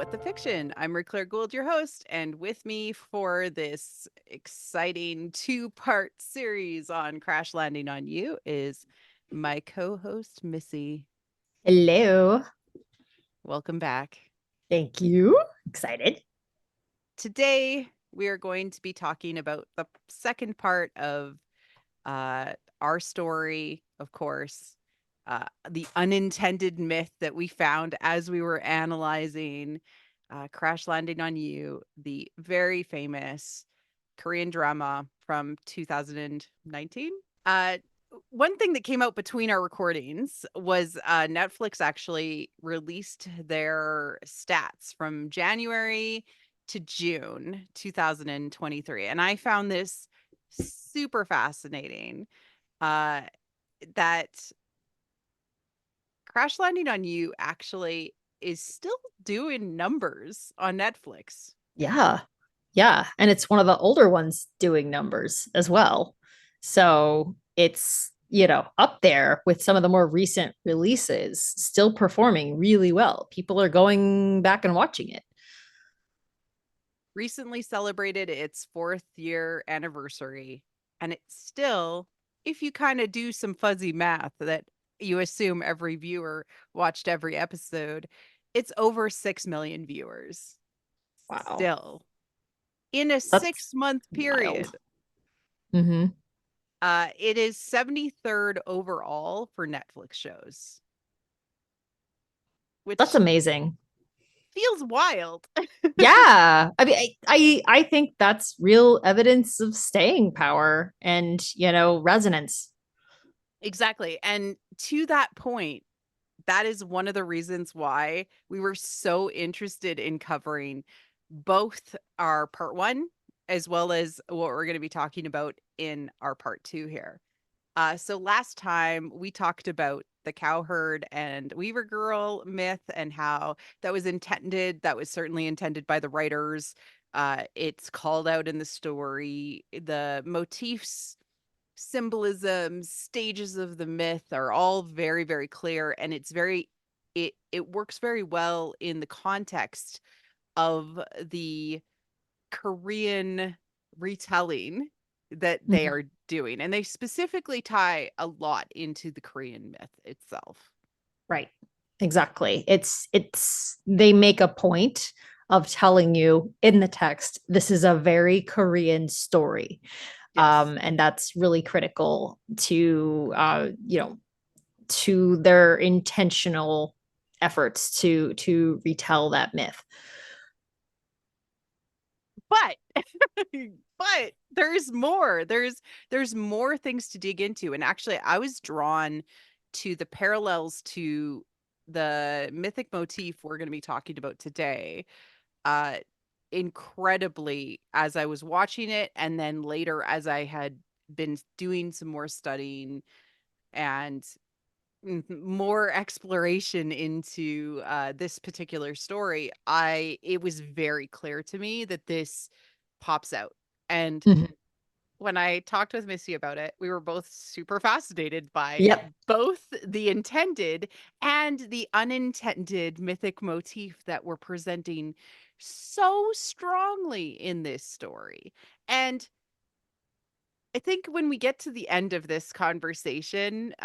What the Fiction. I'm Claire Gould, your host, and with me for this exciting two-part series on Crash Landing on You is my co-host, Missy. Hello. Welcome back. Thank you. Excited. Today, we are going to be talking about the second part of our story, of course, the unintended myth that we found as we were analyzing Crash Landing on You, the very famous Korean drama from 2019. One thing that came out between our recordings was Netflix actually released their stats from January to June 2023. And I found this super fascinating that Crash Landing on You actually is still doing numbers on Netflix. Yeah. Yeah. And it's one of the older ones doing numbers as well. So it's, up there with some of the more recent releases, still performing really well. People are going back and watching it. Recently celebrated its 4th year anniversary, and it's still, if you kind of do some fuzzy math that you assume every viewer watched every episode, it's over 6 million viewers. Wow. Still in a That's 6-month wild. period. Mm-hmm. It is 73rd overall for Netflix shows, That's which amazing. feels wild. Yeah. I mean, I think that's real evidence of staying power and, resonance. Exactly. And to that point, that is one of the reasons why we were so interested in covering both our part one as well as what we're going to be talking about in our part two here. So last time we talked about the cowherd and Weaver Girl myth and how that was intended. That was certainly intended by the writers. It's called out in the story. The motifs, symbolisms, stages of the myth are all very, very clear, and it works very well in the context of the Korean retelling that they Mhm. are doing. And they specifically tie a lot into the Korean myth itself. Right. Exactly. It's they make a point of telling you in the text this is a very Korean story. Yes. And that's really critical to to their intentional efforts to retell that myth. But but there's more. There's more things to dig into. And actually I was drawn to the parallels to the mythic motif we're going to be talking about today. Uh incredibly as I was watching it, and then later as I had been doing some more studying and more exploration into this particular story, it was very clear to me that this pops out. And Mhm. when I talked with Missy about it, we were both super fascinated by Yep. both the intended and the unintended mythic motif that we're presenting so strongly in this story. And I think when we get to the end of this conversation,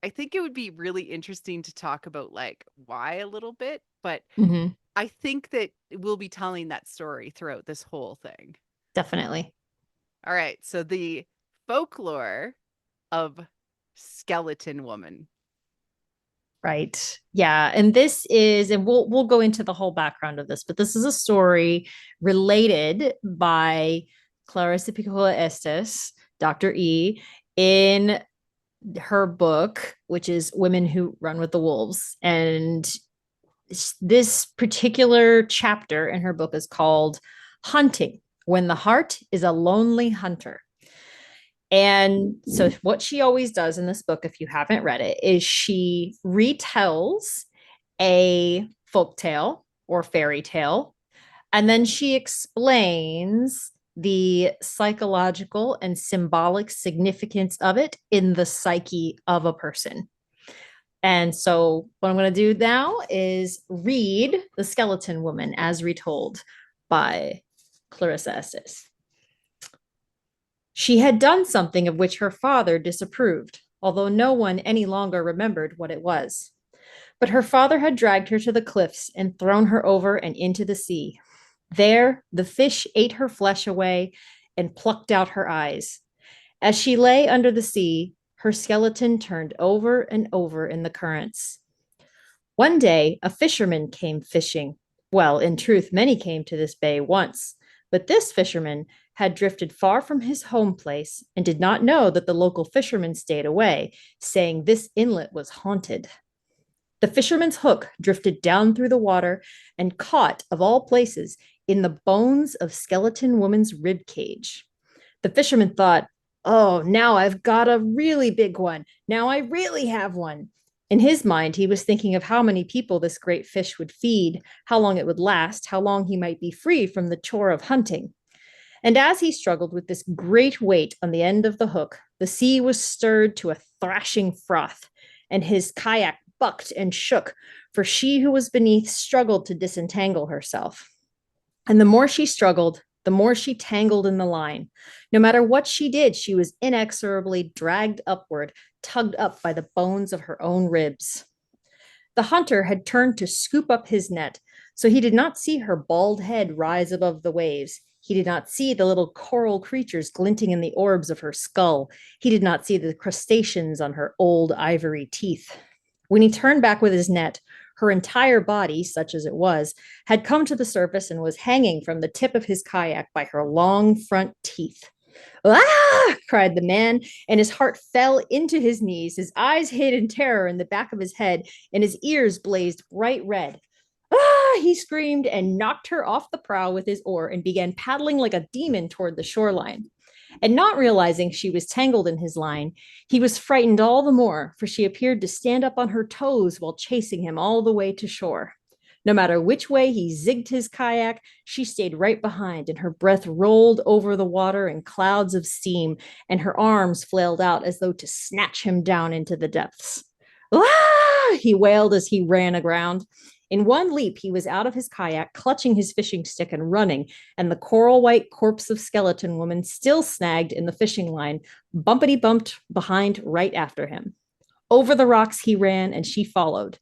I think it would be really interesting to talk about like why a little bit, but Mhm. I think that we'll be telling that story throughout this whole thing. Definitely. All right, so the folklore of Skeleton Woman. Right. Yeah. And this is, and we'll go into the whole background of this, but this is a story related by Clarissa Piccola Estes, Dr. E, in her book, which is Women Who Run with the Wolves. And this particular chapter in her book is called Hunting, When the Heart is a Lonely Hunter. And so, what she always does in this book, if you haven't read it, is she retells a folk tale or fairy tale, and then she explains the psychological and symbolic significance of it in the psyche of a person. And so, what I'm going to do now is read The Skeleton Woman as retold by Clarissa Estes. She had done something of which her father disapproved, although no one any longer remembered what it was. But her father had dragged her to the cliffs and thrown her over and into the sea. There, the fish ate her flesh away and plucked out her eyes. As she lay under the sea, her skeleton turned over and over in the currents. One day, a fisherman came fishing. Well, in truth, many came to this bay once, but this fisherman had drifted far from his home place and did not know that the local fishermen stayed away, saying this inlet was haunted. The fisherman's hook drifted down through the water and caught, of all places, in the bones of Skeleton Woman's rib cage. The fisherman thought, oh, now I've got a really big one. Now I really have one. In his mind, he was thinking of how many people this great fish would feed, how long it would last, how long he might be free from the chore of hunting. And as he struggled with this great weight on the end of the hook, the sea was stirred to a thrashing froth, and his kayak bucked and shook, for she who was beneath struggled to disentangle herself. And the more she struggled, the more she tangled in the line. No matter what she did, she was inexorably dragged upward, tugged up by the bones of her own ribs. The hunter had turned to scoop up his net, so he did not see her bald head rise above the waves. He did not see the little coral creatures glinting in the orbs of her skull. He did not see the crustaceans on her old ivory teeth. When he turned back with his net, her entire body, such as it was, had come to the surface and was hanging from the tip of his kayak by her long front teeth. Ah! Cried the man, and his heart fell into his knees. His eyes hid in terror in the back of his head, and his ears blazed bright red. Ah! He screamed and knocked her off the prow with his oar and began paddling like a demon toward the shoreline. And not realizing she was tangled in his line, he was frightened all the more, for she appeared to stand up on her toes while chasing him all the way to shore. No matter which way he zigged his kayak, she stayed right behind, and her breath rolled over the water in clouds of steam, and her arms flailed out as though to snatch him down into the depths. Ah! He wailed as he ran aground. In one leap, he was out of his kayak, clutching his fishing stick and running, and the coral white corpse of Skeleton Woman, still snagged in the fishing line, bumpity bumped behind right after him. Over the rocks he ran, and she followed.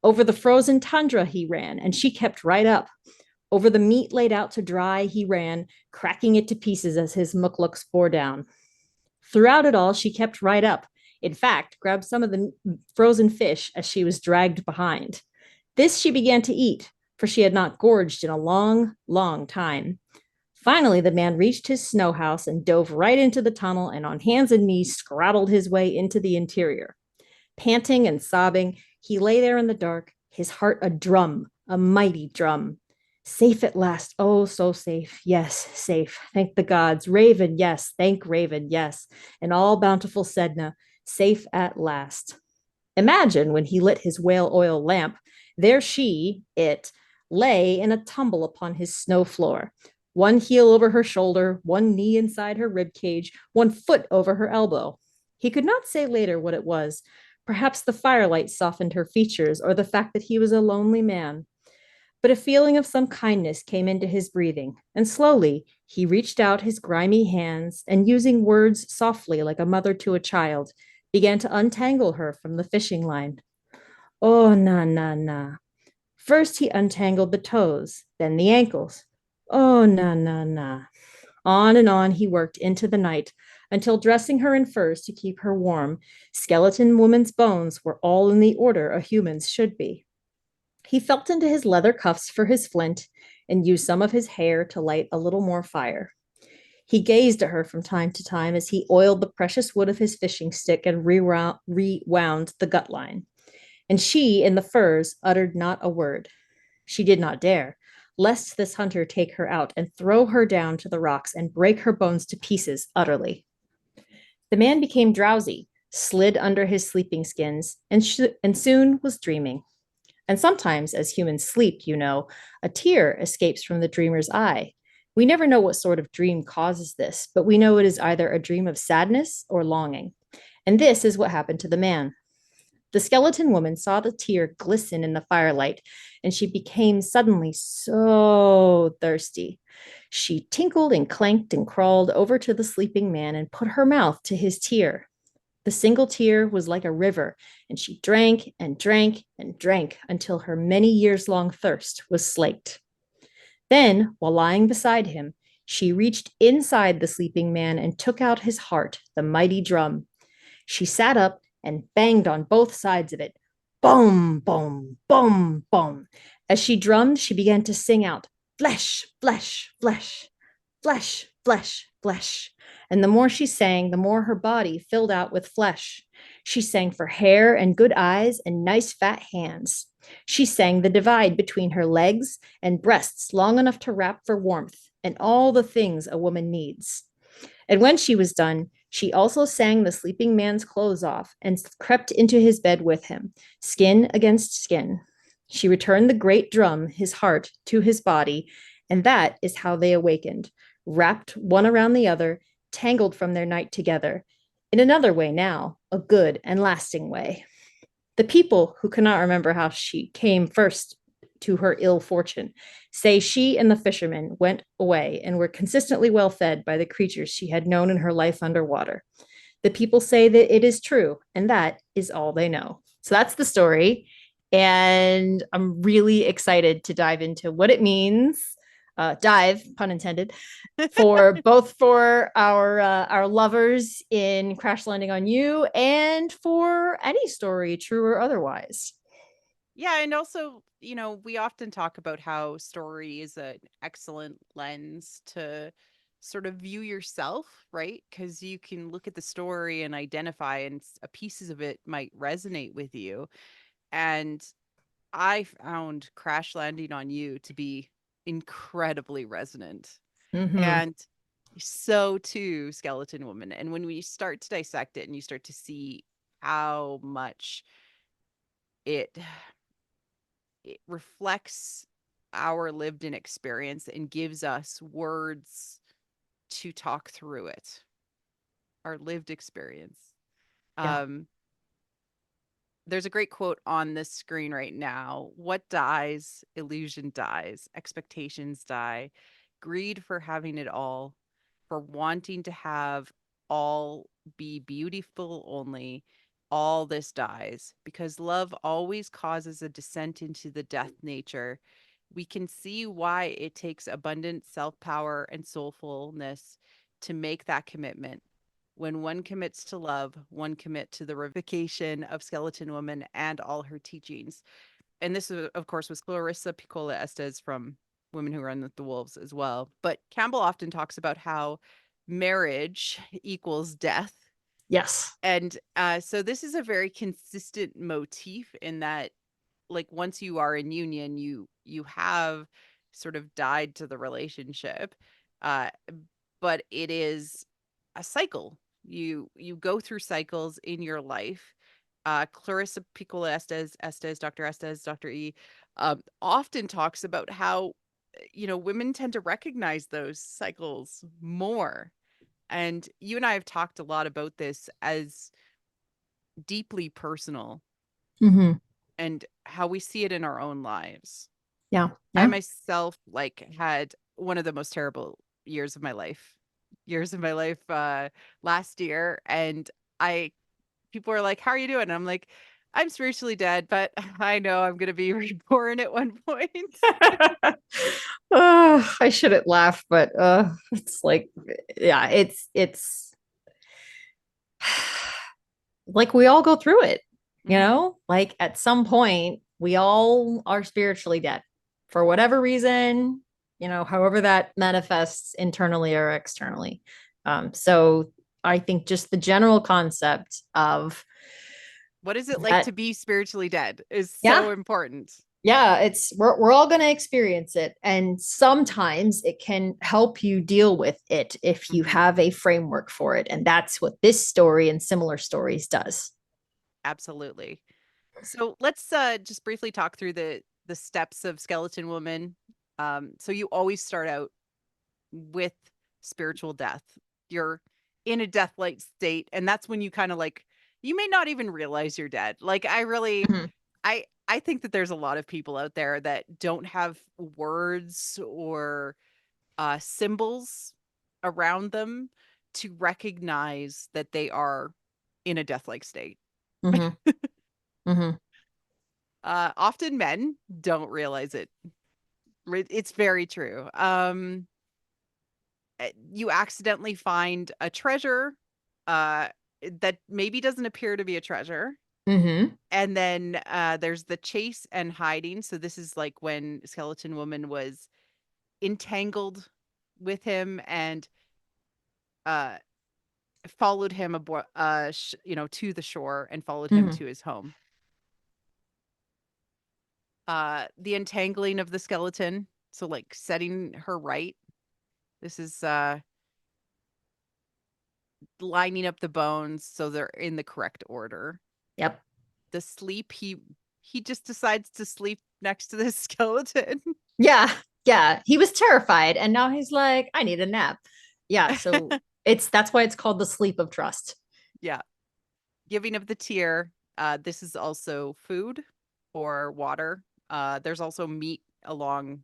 Over the frozen tundra he ran, and she kept right up. Over the meat laid out to dry he ran, cracking it to pieces as his mukluks bore down. Throughout it all, she kept right up. In fact, grabbed some of the frozen fish as she was dragged behind. This she began to eat, for she had not gorged in a long, long time. Finally, the man reached his snow house and dove right into the tunnel, and on hands and knees scrattled his way into the interior. Panting and sobbing, he lay there in the dark, his heart a drum, a mighty drum. Safe at last. Oh, so safe. Yes, safe. Thank the gods. Raven, yes. Thank Raven, yes. And all bountiful Sedna, safe at last. Imagine when he lit his whale oil lamp, there she, it, lay in a tumble upon his snow floor, one heel over her shoulder, one knee inside her rib cage, one foot over her elbow. He could not say later what it was. Perhaps the firelight softened her features, or the fact that he was a lonely man. But a feeling of some kindness came into his breathing, and slowly he reached out his grimy hands and, using words softly like a mother to a child, began to untangle her from the fishing line. Oh, na, na, na. First he untangled the toes, then the ankles. Oh, na, na, na. On and on he worked into the night, until, dressing her in furs to keep her warm, Skeleton Woman's bones were all in the order a human's should be. He felt into his leather cuffs for his flint and used some of his hair to light a little more fire. He gazed at her from time to time as he oiled the precious wood of his fishing stick and rewound the gut line. And she, in the furs, uttered not a word. She did not dare, lest this hunter take her out and throw her down to the rocks and break her bones to pieces utterly. The man became drowsy, slid under his sleeping skins, and soon was dreaming. And sometimes, as humans sleep, you know, a tear escapes from the dreamer's eye. We never know what sort of dream causes this, but we know it is either a dream of sadness or longing. And this is what happened to the man. The skeleton woman saw the tear glisten in the firelight, and she became suddenly so thirsty. She tinkled and clanked and crawled over to the sleeping man and put her mouth to his tear. The single tear was like a river, and she drank and drank and drank until her many years long thirst was slaked. Then, while lying beside him, she reached inside the sleeping man and took out his heart, the mighty drum. She sat up and banged on both sides of it. Boom, boom, boom, boom. As she drummed, she began to sing out, flesh, flesh, flesh, flesh, flesh, flesh. And the more she sang, the more her body filled out with flesh. She sang for hair and good eyes and nice fat hands. She sang the divide between her legs and breasts long enough to wrap for warmth and all the things a woman needs. And when she was done, she also sang the sleeping man's clothes off and crept into his bed with him, skin against skin. She returned the great drum, his heart, to his body, and that is how they awakened, wrapped one around the other, tangled from their night together. In another way now, a good and lasting way. The people who cannot remember how she came first to her ill fortune say she and the fishermen went away and were consistently well fed by the creatures she had known in her life underwater. The people say that it is true, and that is all they know. So that's the story. And I'm really excited to dive into what it means. Dive, pun intended, for both for our lovers in Crash Landing on You and for any story, true or otherwise. Yeah, and also, we often talk about how story is an excellent lens to sort of view yourself, right? Because you can look at the story and identify, and pieces of it might resonate with you. And I found Crash Landing on You to be incredibly resonant. Mm-hmm. And so too, Skeleton Woman. And when we start to dissect it and you start to see how much it it reflects our lived in experience and gives us words to talk through it, our lived experience. Yeah. Um, there's a great quote on this screen right now. What dies? Illusion dies. Expectations die. Greed for having it all, for wanting to have all be beautiful only. All this dies because love always causes a descent into the death nature. We can see why it takes abundant self power and soulfulness to make that commitment. When one commits to love, one commit to the revocation of Skeleton Woman and all her teachings. And this, of course, was Clarissa Piccola Estes from Women Who Run the Wolves as well. But Campbell often talks about how marriage equals death. Yes. And so this is a very consistent motif in that, like, once you are in union, you have sort of died to the relationship. Uh, but it is a cycle. You go through cycles in your life. Clarissa Piccola Dr. Estes, Dr. E, often talks about how women tend to recognize those cycles more. And you and I have talked a lot about this as deeply personal Mm-hmm. and how we see it in our own lives. Yeah. I Yeah. myself had one of the most terrible years of my life. Years of my life last year, and I people are like, "How are you doing?" And I'm like, "I'm spiritually dead, but I know I'm going to be reborn at one point." I shouldn't laugh, but it's like, yeah, it's like we all go through it, Mhm. like at some point we all are spiritually dead for whatever reason, however that manifests internally or externally. So I think just the general concept of What is it like that, to be spiritually dead is yeah, so important. yeah, we're all going to experience it, and sometimes it can help you deal with it if you Mhm. have a framework for it, and that's what this story and similar stories does. Absolutely. So let's just briefly talk through the steps of Skeleton Woman. So you always start out with spiritual death. You're in a death-like state, and that's when you kind of like you may not even realize you're dead. Like I really Mhm. I think that there's a lot of people out there that don't have words or symbols around them to recognize that they are in a death-like state. Mhm. Mhm. Often men don't realize it. It's very true. You accidentally find a treasure uh, that maybe doesn't appear to be a treasure. Mhm. And then there's the chase and hiding. So this is like when Skeleton Woman was entangled with him and uh, followed him to the shore and followed him Mhm. to his home. The entangling of the skeleton, so like setting her right. This is lining up the bones so they're in the correct order. Yep. The sleep, he just decides to sleep next to this skeleton. Yeah. Yeah. He was terrified and now he's like, I need a nap. Yeah. So that's why it's called the sleep of trust. Yeah. Giving of the tear. This is also food or water. There's also meat along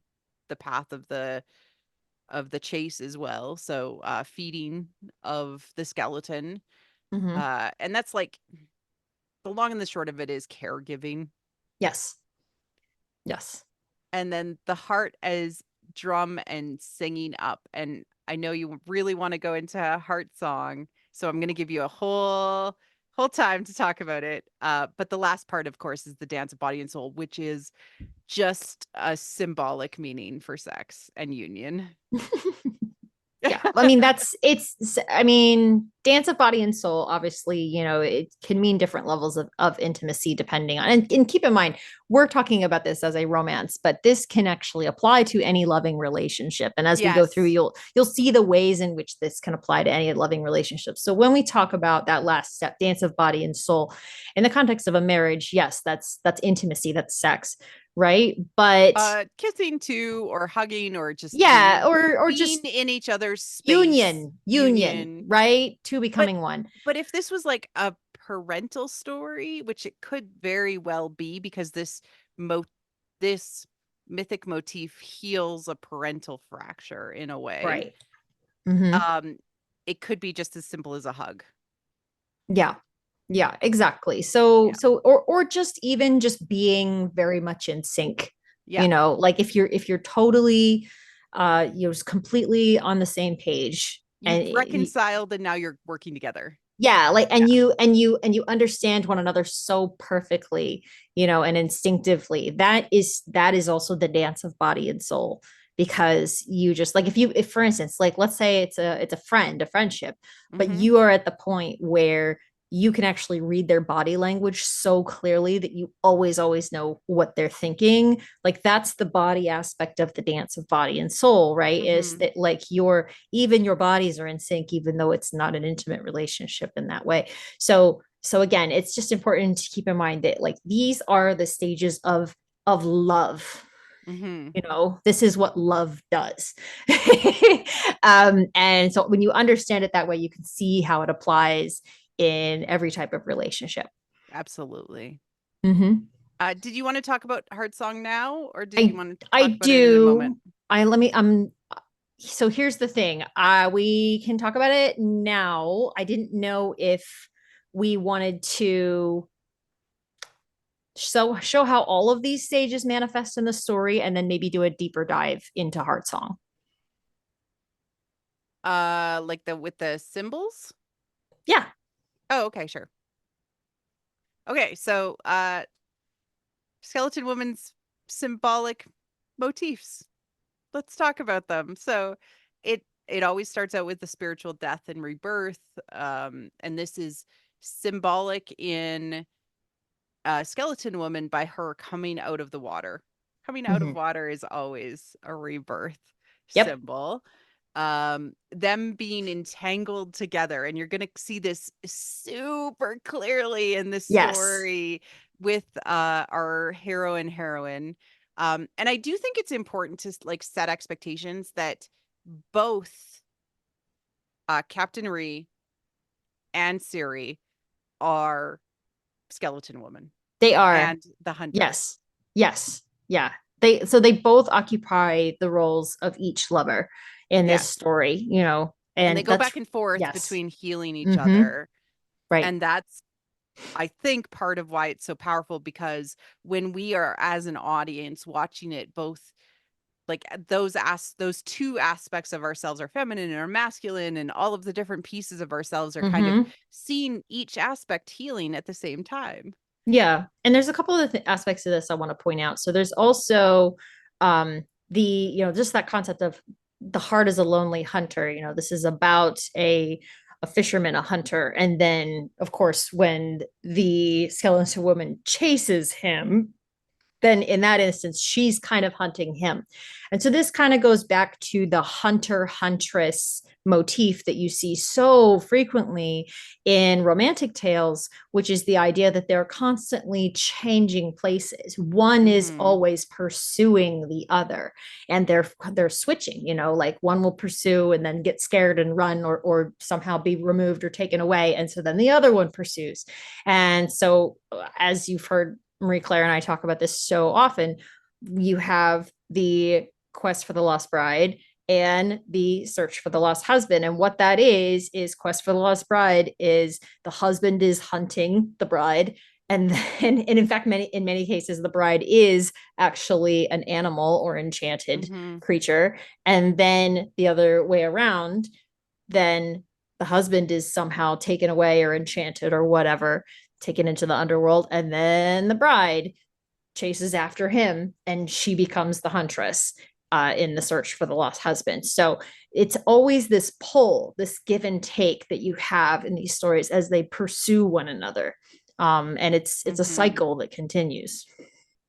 the path of the chase as well. So feeding of the skeleton. Mhm. And that's like the long and the short of it is caregiving. Yes. Yes. And then the heart as drum and singing up. And I know you really want to go into a heart song, so I'm going to give you a whole time to talk about it. But the last part, of course, is the dance of body and soul, which is just a symbolic meaning for sex and union. Yeah, I mean I mean, dance of body and soul, obviously, it can mean different levels of intimacy depending on, and keep in mind, we're talking about this as a romance, but this can actually apply to any loving relationship. And as we go through, Yes. you'll see the ways in which this can apply to any loving relationship. So when we talk about that last step, dance of body and soul, in the context of a marriage, yes, that's intimacy, that's sex, right? But Kissing too, or hugging, or just yeah, or being just in each other's space, union, union. right? Two But becoming one. but if this was like a parental story, which it could very well be because mo this mythic motif heals a parental fracture in a way. Right. Mm-hmm. Um, it could be just as simple as a hug. Yeah. Yeah, exactly. So Yeah. or just even just being very much in sync, Yeah. like if you're totally you're just completely on the same page, and You've reconciled and now you're working together. yeah, like Yeah. and you understand one another so perfectly, and instinctively. That is also the dance of body and soul, because you just like, if for instance, like, let's say it's a friendship, but Mhm. you are at the point where you can actually read their body language so clearly that you always know what they're thinking. Like, that's the body aspect of the dance of body and soul, right? Is Mhm. that like your bodies are in sync, even though it's not an intimate relationship in that way. So again, it's just important to keep in mind that, like, these are the stages of love. Mhm. This is what love does. And so when you understand it that way, you can see how it applies in every type of relationship. Absolutely. Mm-hmm. Did you want to talk about Heart Song now, or did you I want to I talk about it in a do. moment? I let me So here's the thing. We can talk about it now. I didn't know if we wanted to show how all of these stages manifest in the story, and then maybe do a deeper dive into Heart Song. Like the with the symbols? Yeah. Oh, okay, sure. Okay, so Skeleton Woman's symbolic motifs. Let's talk about them. So it always starts out with the spiritual death and rebirth. And this is symbolic in Skeleton Woman by her coming out of the water. Coming out of Mm-hmm. water is always a rebirth Yep. symbol. Them being entangled together, and you're gonna see this super clearly in the Yes. story with our hero and heroine. And I do think it's important to like set expectations that both Captain Ree and Siri are skeleton woman They are. and the hunter. Yes. Yes. Yeah. They both occupy the roles of each lover in this Yes. story, And they and go that's back and forth yes. between healing each Mm-hmm. other. Right. And that's, I think, part of why it's so powerful, because when we are, as an audience, watching it, both like those two aspects of ourselves, are feminine and are masculine, and all of the different pieces of ourselves are kind of Mm-hmm. seeing each aspect healing at the same time. Yeah. And there's a couple of aspects of this I want to point out. So there's also the, just that concept of the heart is a lonely hunter. This is about a fisherman, a hunter. And then, of course, when the skeleton woman chases him, then in that instance, she's kind of hunting him. And so this kind of goes back to the hunter huntress motif that you see so frequently in romantic tales, which is the idea that they're constantly changing places. One is Mm-hmm. always pursuing the other, and they're switching, like one will pursue and then get scared and run, or somehow be removed or taken away. And so then the other one pursues. And so, as you've heard Marie Claire and I talk about this so often, you have the quest for the lost bride and the search for the lost husband. And what that is quest for the lost bride is the husband is hunting the bride. And then, and in fact, in many cases, the bride is actually an animal or enchanted Mm-hmm. creature. And then the other way around, then the husband is somehow taken away or enchanted or whatever, taken into the underworld, and then the bride chases after him and she becomes the huntress in the search for the lost husband. So it's always this pull, this give and take that you have in these stories as they pursue one another. And it's a Mm-hmm. cycle that continues.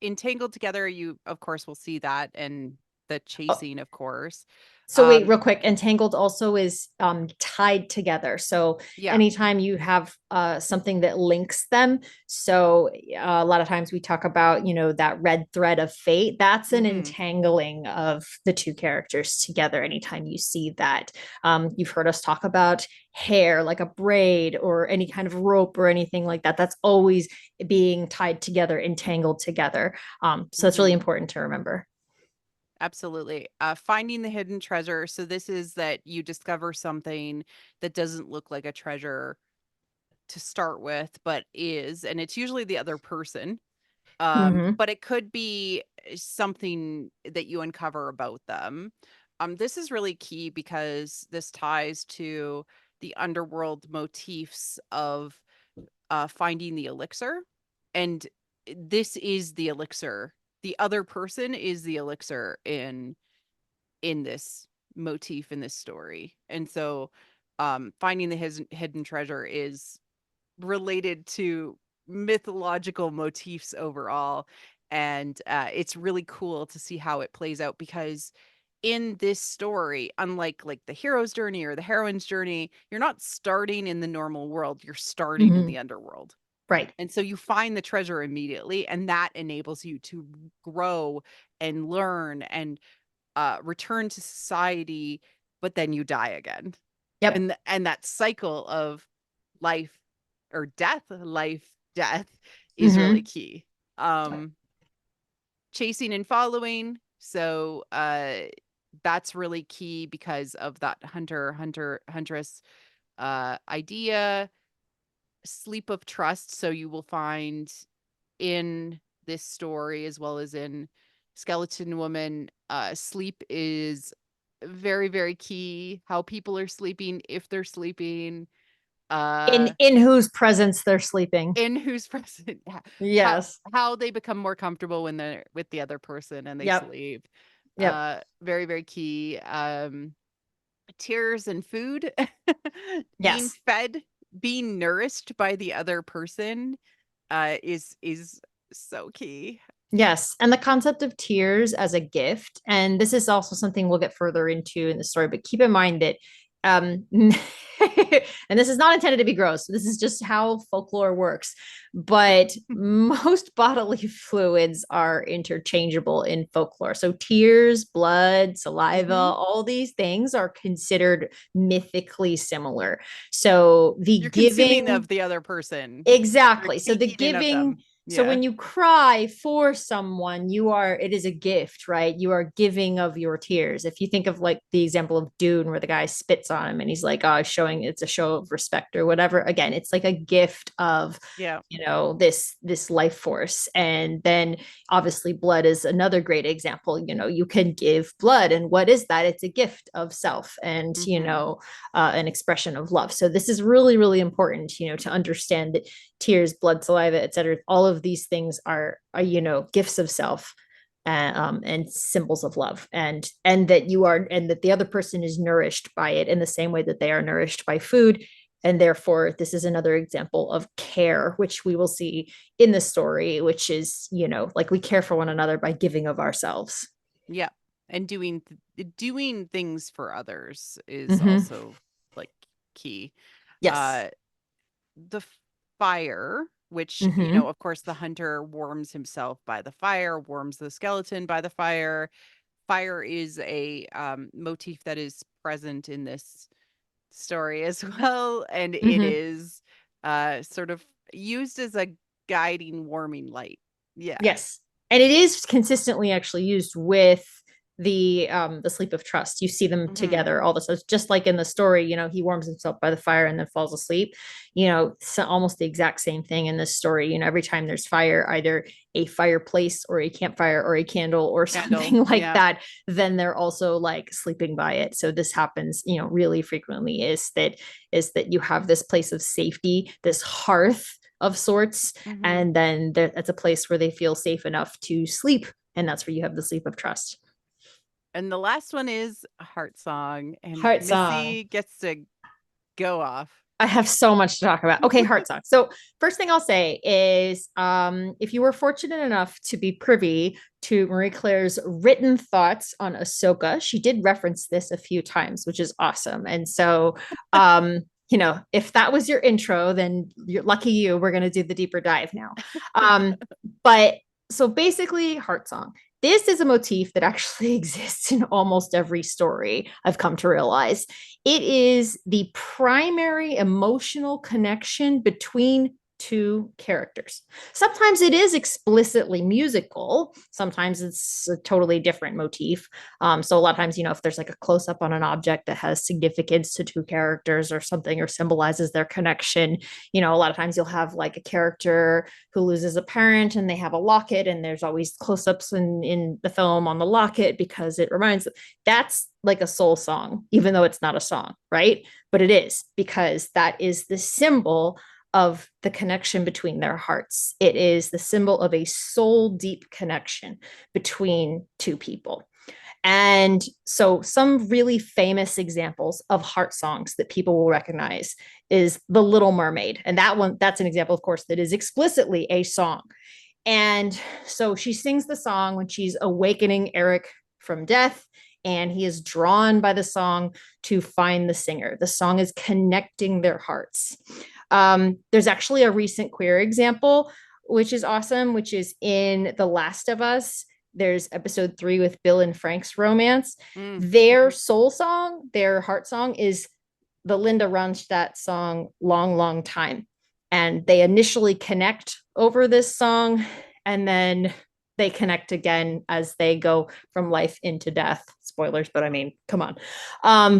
Entangled together, you of course will see that, and the Oh, chasing, of course. so wait, um real quick. Entangled also is tied together. So yeah. anytime you have something that links them, so a lot of times we talk about, that red thread of fate. That's an Mm-hmm. entangling of the two characters together. Anytime you see that, you've heard us talk about hair, like a braid or any kind of rope or anything like that. That's always being tied together, entangled together. So that's really Mm-hmm. important to remember. Absolutely. Finding the hidden treasure. So this is that you discover something that doesn't look like a treasure to start with, but is, and it's usually the other person. Mm-hmm. But it could be something that you uncover about them. This is really key because this ties to the underworld motifs of finding the elixir. And this is the elixir. The other person is the elixir in this motif, in this story. And so finding the hidden treasure is related to mythological motifs overall. And it's really cool to see how it plays out, because in this story, unlike like the hero's journey or the heroine's journey, you're not starting in the normal world, you're starting in Mm-hmm. the underworld. Right. And so you find the treasure immediately, and that enables you to grow and learn and return to society, but then you die again. Yep. And that cycle of life or death, life, death is really Mm-hmm. key. Um, Chasing and following. So that's really key because of that huntress idea. Sleep of trust. So you will find in this story, as well as in Skeleton Woman, sleep is very, very key. How people are sleeping, if they're sleeping, in uh in whose presence they're sleeping. in who's present, how Yes. they become more comfortable when they're with the other person and they Yep. sleep. Yep. Very, very key. Tears and food. Being Yes. fed, being nourished by the other person is so key. Yes. And the concept of tears as a gift. And this is also something we'll get further into in the story, but keep in mind that um And this is not intended to be gross. This is just how folklore works. But most bodily fluids are interchangeable in folklore. So tears, blood, saliva, all these things are considered mythically similar. So the You're consuming giving of the other person. You're exactly. So the taking in of giving, them. so Yeah. when you cry for someone, it is a gift, right? You are giving of your tears. If you think of like the example of Dune where the guy spits on him and he's like, oh, showing it's a show of respect or whatever. Again, it's like a gift of, Yeah. this life force. And then obviously blood is another great example. You can give blood, and what is that? It's a gift of self, and an expression of love. So this is really, really important, to understand that tears, blood, saliva, etc. All of these things are gifts of self, and symbols of love, and that the other person is nourished by it in the same way that they are nourished by food. And therefore, this is another example of care, which we will see in the story, which is, like we care for one another by giving of ourselves. Yeah. And doing things for others is Mm-hmm. also like key. Yes. Uh the fire, which, Mm-hmm. of course the hunter warms himself by the fire, warms the skeleton by the fire. Fire is a motif that is present in this story as well, and it Mm-hmm. is sort of used as a guiding warming light. Yeah. Yes. And it is consistently actually used with the sleep of trust. You see them Hmm. together all this. It's just like in the story, he warms himself by the fire and then falls asleep. It's almost the exact same thing in this story. Every time there's fire, either a fireplace or a campfire or a candle or Candle. something like Yeah. that, then they're also like sleeping by it. So this happens, really frequently, is that you have this place of safety, this hearth of sorts, Hmm. and then that's a place where they feel safe enough to sleep, and that's where you have the sleep of trust. And the last one is Heart Song, and Heart song. Missy gets to go off. I have so much to talk about. Okay, heart song. So first thing I'll say is, if you were fortunate enough to be privy to Marie Claire's written thoughts on Ahsoka, she did reference this a few times, which is awesome. And so, if that was your intro, then you're lucky you. We're going to do the deeper dive now. Um, but so basically, heart song. This is a motif that actually exists in almost every story, I've come to realize. It is the primary emotional connection between two characters. Sometimes it is explicitly musical. Sometimes it's a totally different motif. So a lot of times, if there's like a close up on an object that has significance to two characters or something, or symbolizes their connection, a lot of times you'll have like a character who loses a parent and they have a locket, and there's always close ups in the film on the locket because it reminds them. That's like a soul song, even though it's not a song, right? But it is, because that is the symbol of the connection between their hearts. It is the symbol of a soul deep connection between two people. And so, some really famous examples of heart songs that people will recognize is The Little Mermaid. And that's an example, of course, that is explicitly a song. And so she sings the song when she's awakening Eric from death, and he is drawn by the song to find the singer. The song is connecting their hearts. There's actually a recent queer example, which is awesome, which is in The Last of Us. There's episode 3 with Bill and Frank's romance. Their Mm-hmm. soul song, their heart song, is the Linda Ronstadt song Long, Long Time. And they initially connect over this song, and then they connect again as they go from life into death. Spoilers, but I mean, come on.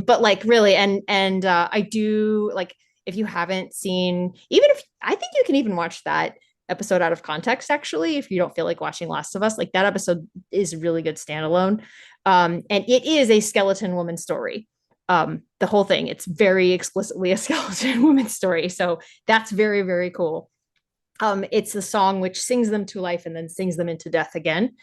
But like really, and I do like, if you haven't seen, even if I think you can even watch that episode out of context, actually, if you don't feel like watching Last of Us, like that episode is really good standalone. And it is a skeleton woman story. The whole thing, it's very explicitly a skeleton woman story. So that's very, very cool. It's a song which sings them to life and then sings them into death again.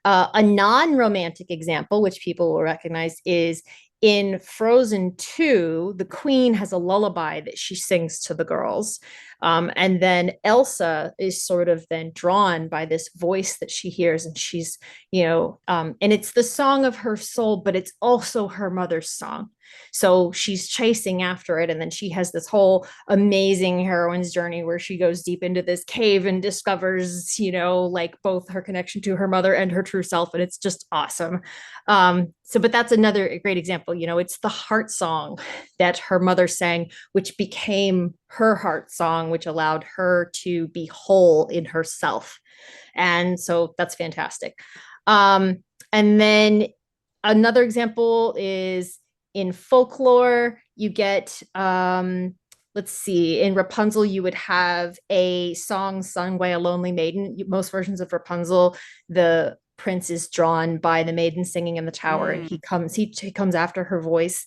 A non-romantic example, which people will recognize, is in Frozen 2, the queen has a lullaby that she sings to the girls. And then Elsa is sort of then drawn by this voice that she hears, and she's, and it's the song of her soul, but it's also her mother's song. So she's chasing after it. And then she has this whole amazing heroine's journey where she goes deep into this cave and discovers, like both her connection to her mother and her true self. And it's just awesome. But that's another great example. It's the heart song that her mother sang, which became her heart song, which allowed her to be whole in herself. And so that's fantastic. And then another example is in folklore, you get, let's see, in Rapunzel, you would have a song sung by a lonely maiden. Most versions of Rapunzel, the prince is drawn by the maiden singing in the tower, and he comes after her voice.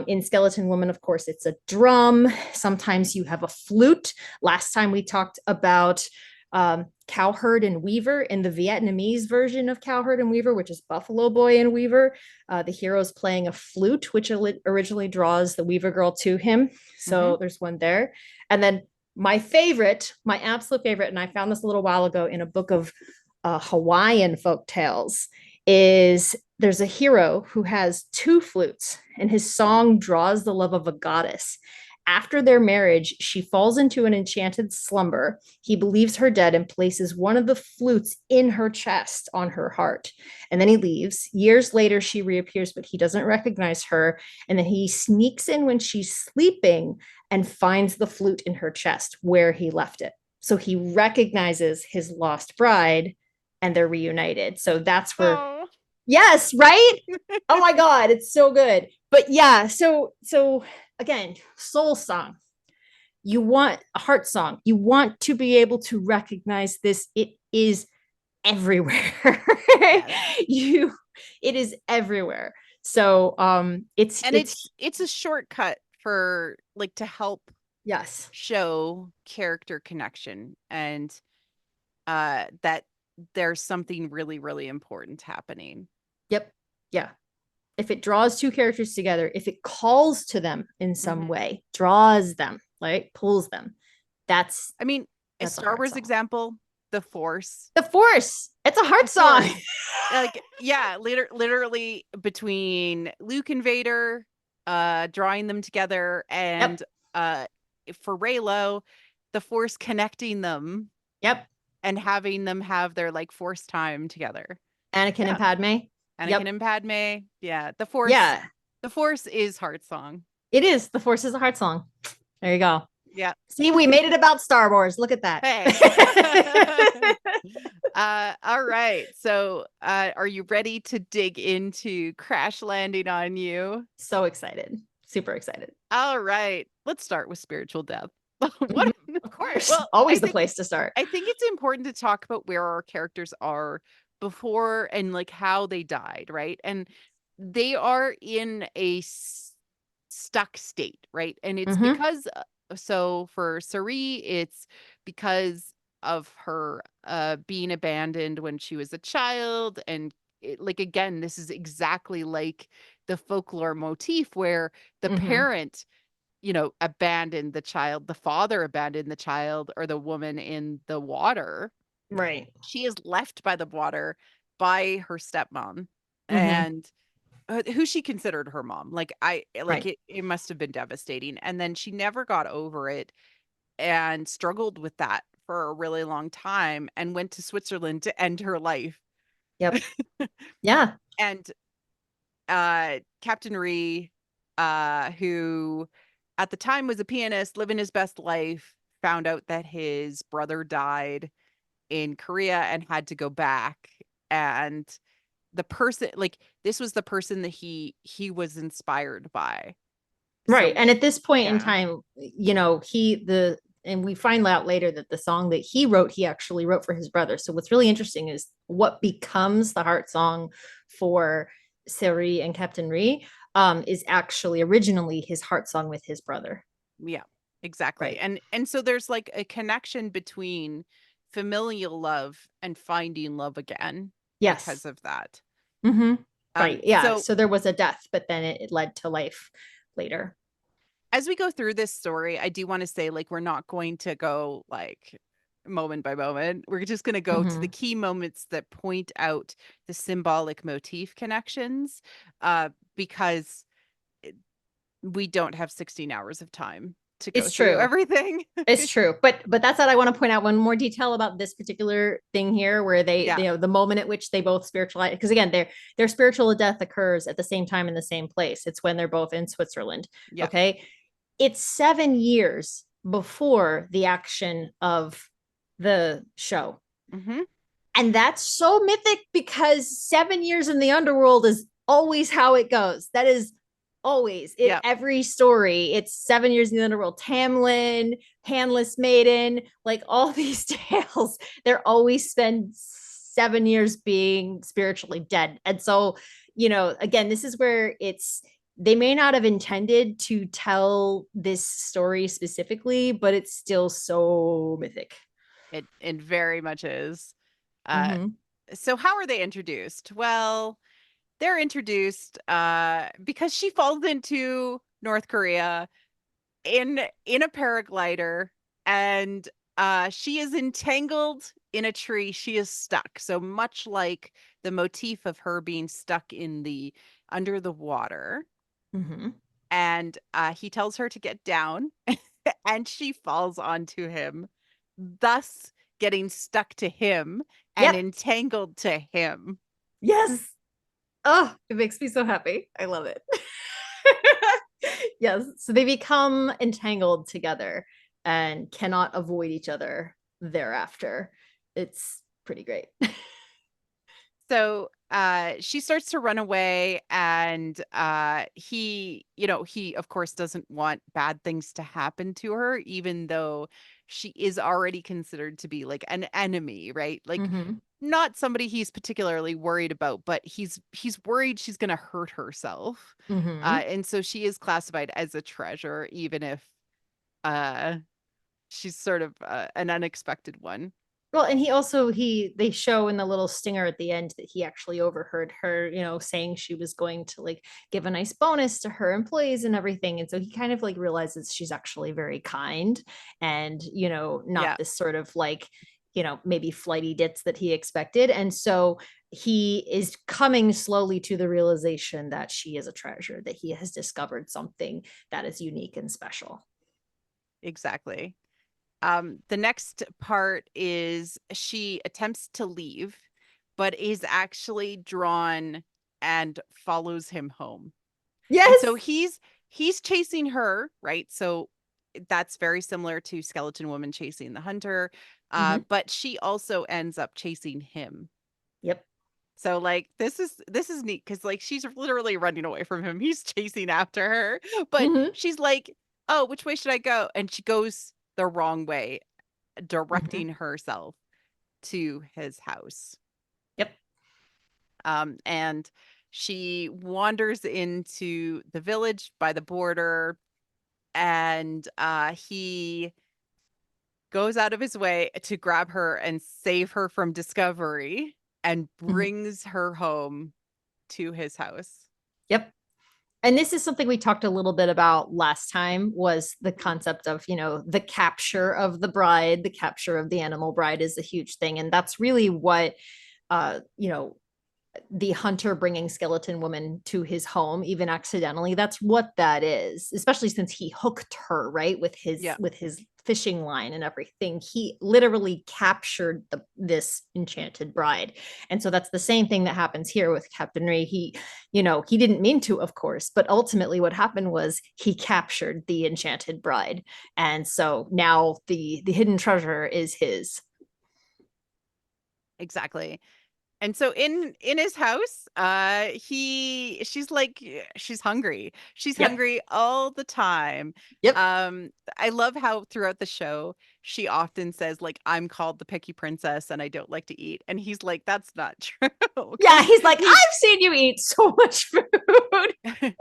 In Skeleton Woman, of course, it's a drum. Sometimes you have a flute. Last time we talked about Cowherd and Weaver. In the Vietnamese version of Cowherd and Weaver, which is Buffalo Boy and Weaver, the hero's playing a flute, which originally draws the Weaver girl to him. So there's one there. And then my absolute favorite, and I found this a little while ago in a book of Hawaiian folk tales, is there's a hero who has two flutes, and his song draws the love of a goddess. After their marriage, she falls into an enchanted slumber. He believes her dead and places one of the flutes in her chest on her heart. And then he leaves. Years later, she reappears, but he doesn't recognize her. And then he sneaks in when she's sleeping and finds the flute in her chest where he left it. So he recognizes his lost bride and they're reunited. So that's where, yes, right? Oh my God, it's so good. But yeah, so again, soul song. You want a heart song. You want to be able to recognize this. It is everywhere. It is everywhere. So it's a shortcut for like to help show character connection and that there's something really, really important happening. Yep. Yeah. If it draws two characters together, if it calls to them in some way, draws them, right? Pulls them. That's a Star Wars example, the Force. The Force. It's a heart song. Like, yeah, literally between Luke and Vader, drawing them together, and for Reylo, the Force connecting them. Yep. And having them have their like Force time together. Anakin and Padme. Anakin and Padme. Yeah. The Force. Yeah. The Force is heart song. It is. The Force is a heart song. There you go. Yeah. See, we made it about Star Wars. Look at that. Hey. All right. So are you ready to dig into Crash Landing on You? So excited. Super excited. All right. Let's start with spiritual death. What? Of course. Well, always the place to start. I think it's important to talk about where our characters are before and like how they died, right? And they are in a stuck state, right? And it's because so for Sari, it's because of her being abandoned when she was a child. And like, again, this is exactly like the folklore motif where the parent abandoned the child, the father abandoned the child, or the woman in the water. Right. She is left by the water by her stepmom and who she considered her mom. Like it must have been devastating. And then she never got over it and struggled with that for a really long time and went to Switzerland to end her life. Yep. Yeah. And Captain Ree, who at the time was a pianist, living his best life, found out that his brother died in Korea and had to go back. And the person, like, this was the person that he was inspired by. Right. So, and at this point in time, and we find out later that the song that he wrote, he actually wrote for his brother. So what's really interesting is what becomes the heart song for Sari and Captain Ree is actually originally his heart song with his brother. Yeah, exactly. Right. And so there's like a connection between familial love and finding love again. Yes. Because of that. Right. Yeah. So there was a death, but then it led to life later. As we go through this story, I do want to say, like, we're not going to go like moment by moment. We're just going to go to the key moments that point out the symbolic motif connections, because we don't have 16 hours of time to go It's through true. everything. It's true. But that's what I want to point out. One more detail about this particular thing here, where they, Yeah. the moment at which they both spiritualize, because again, their spiritual death occurs at the same time in the same place. It's when they're both in Switzerland. Yeah. Okay. It's 7 years before the action of the show. Mm-hmm. And that's so mythic because 7 years in the underworld is always how it goes. That is always in Yeah. every story. It's 7 years in the underworld. Tamlin, Handless Maiden, like all these tales, they're always spend 7 years being spiritually dead. And so, again, this is where they may not have intended to tell this story specifically, but it's still so mythic. It very much is. Mm-hmm. So how are they introduced? Well, they're introduced because she falls into North Korea in a paraglider, and she is entangled in a tree. She is stuck. So much like the motif of her being stuck in the under the water. Mm-hmm. And he tells her to get down, and she falls onto him, thus getting stuck to him and Yep. entangled to him. Yes. Oh, it makes me so happy. I love it. Yes. So they become entangled together and cannot avoid each other thereafter. It's pretty great. So she starts to run away, and he of course doesn't want bad things to happen to her, even though she is already considered to be like an enemy, right? Like, Mm-hmm. not somebody he's particularly worried about, but he's worried she's going to hurt herself. Mm-hmm. And so she is classified as a treasure, even if uh she's sort of an unexpected one. Well, and they show in the little stinger at the end that he actually overheard her, saying she was going to like give a nice bonus to her employees and everything. And so he kind of like realizes she's actually very kind and, not Yeah, this sort of like, maybe flighty ditz that he expected. And so he is coming slowly to the realization that she is a treasure, that he has discovered something that is unique and special. exactly. The next part is she attempts to leave, but is actually drawn and follows him home. And so Yes. he's chasing her, right? So that's very similar to Skeleton Woman chasing the hunter. Mm-hmm. But she also ends up chasing him. Yep. So like this is neat because like she's literally running away from him. He's chasing after her, but Mm-hmm. she's like, "Oh, which way should I go?" And she goes the wrong way, Mm-hmm. directing herself to his house. Yep. And she wanders into the village by the border, and he goes out of his way to grab her and save her from discovery and Mm-hmm. brings her home to his house. Yep. And this is something we talked a little bit about last time, was the Mhm. concept of, the capture of the bride, the capture of the animal bride is a huge thing. And that's really what, uh, you know, the hunter bringing Skeleton Woman to his home, even accidentally, that's what that is, especially since he hooked her, right, with his Yeah, fishing line and everything. He literally captured this enchanted bride. And so that's the same thing that happens here with Captain Ray. He didn't mean to, of course, but ultimately what happened was he captured the enchanted bride. And so now the hidden treasure is his. exactly. And so in his house, she's like she's hungry. She's Yep. hungry all the time. Yep. I love how throughout the show she often says like I'm called the picky princess and I don't like to eat. And he's like that's not true Yeah, because he's like, he I've seen you eat so much food. I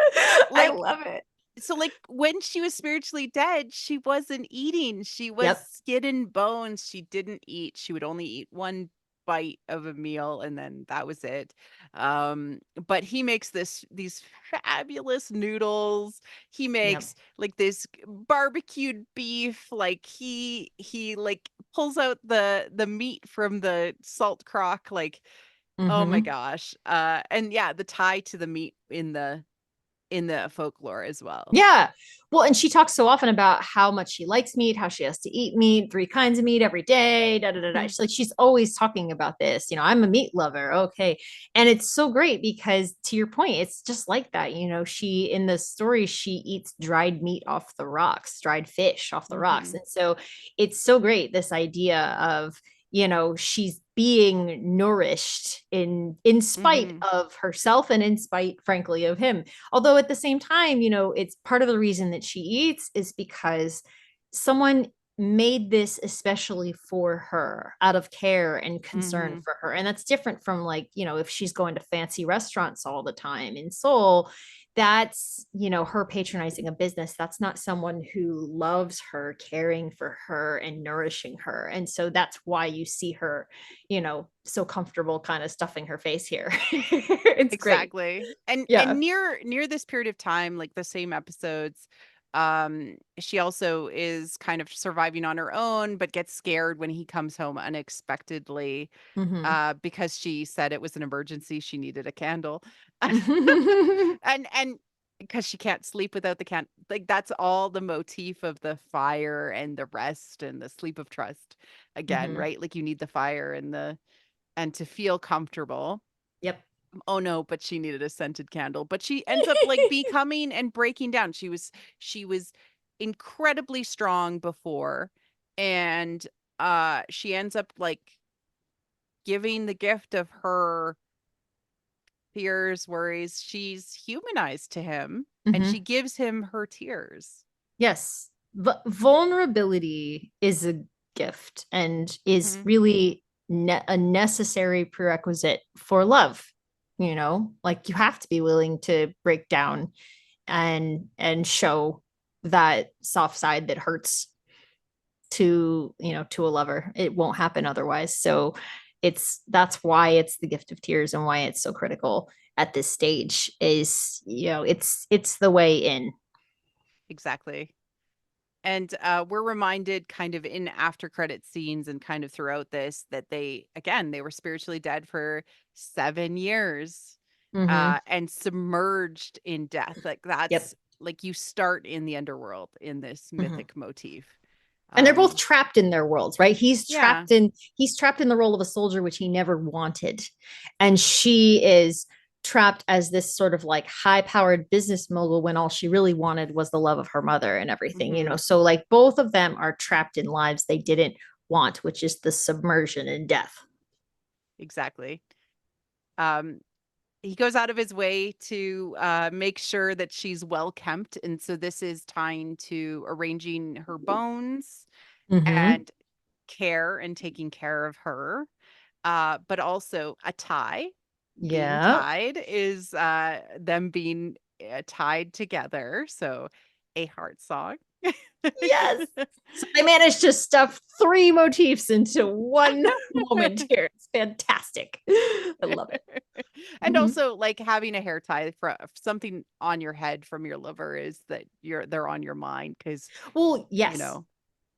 like love it. so like when she was spiritually dead, she wasn't eating. She was Yep. skin and bones. She didn't eat. She would only eat one bite of a meal and then that was it. But he makes these fabulous noodles. He Yep. makes like this barbecued beef. Like he like pulls out the meat from the salt crock. Like, oh my Mm-hmm. gosh. And yeah, the tie to the meat in the in the folklore as well. Yeah. Well, and she talks so often about how much she likes meat, how she has to eat meat, 3 kinds of meat every day, da da da da. Mhm. She's like, she's always talking about this. I'm a meat lover. Okay. And it's so great because to your point, it's just like that. She in the story, she eats dried meat off the rocks, dried fish off the rocks. Mhm. And so it's so great, this idea of she's being nourished in spite Mhm. of herself and in spite, frankly, of him. Although at the same time, it's part of the reason that she eats is because someone made this especially for her out of care and concern Mhm. for her. And that's different from, like, if she's going to fancy restaurants all the time in Seoul, that's her patronizing a business. That's not someone who loves her, caring for her and nourishing her. And so that's why you see her so comfortable kind of stuffing her face here. It's great. Exactly. And Yeah. near this period of time, like the same episodes, she also is kind of surviving on her own, but gets scared when he comes home unexpectedly, Mm-hmm. because she said it was an emergency, she needed a candle. And because she can't sleep without the can, like that's all the motif of the fire and the rest and the sleep of trust again, Mm-hmm. right? Like you need the fire and to feel comfortable. Yep. Oh no, but she needed a scented candle. But she ends up like becoming and breaking down. She was incredibly strong before, and she ends up like giving the gift of her fears, worries. She's humanized to him, and Mm-hmm. she gives him her tears. Yes. Vulnerability is a gift and is Mhm. really a necessary prerequisite for love. Like, you have to be willing to break down and show that soft side that hurts to a lover. It won't happen otherwise. So that's why it's the gift of tears and why it's so critical at this stage. Is it's the way in. Exactly. And we're reminded kind of in after credit scenes and kind of throughout this that they were spiritually dead for 7 years, Mm-hmm. and submerged in death. Like Yep. that's like you start in the underworld in this Mm-hmm. mythic motif. And they're both Um, trapped in their worlds, right? he's yeah. trapped in he's trapped in the role of a soldier, which he never wanted, and she is trapped as this sort of like high powered business mogul when all she really wanted was the love of her mother and everything. Hmm. So like both of them are trapped in lives they didn't want, which is the submersion and death. Exactly. Um, he goes out of his way to make sure that she's well kept, and so this is tying to arranging her bones Mm-hmm. and care and taking care of her. But also a tie. Being Yeah. tied is them being tied together. So a heart song. Yes. So they managed to stuff 3 motifs into one moment here. It's fantastic. I love it. And Mhm. also like having a hair tie for something on your head from your liver is that they're on your mind because Well, you yes. know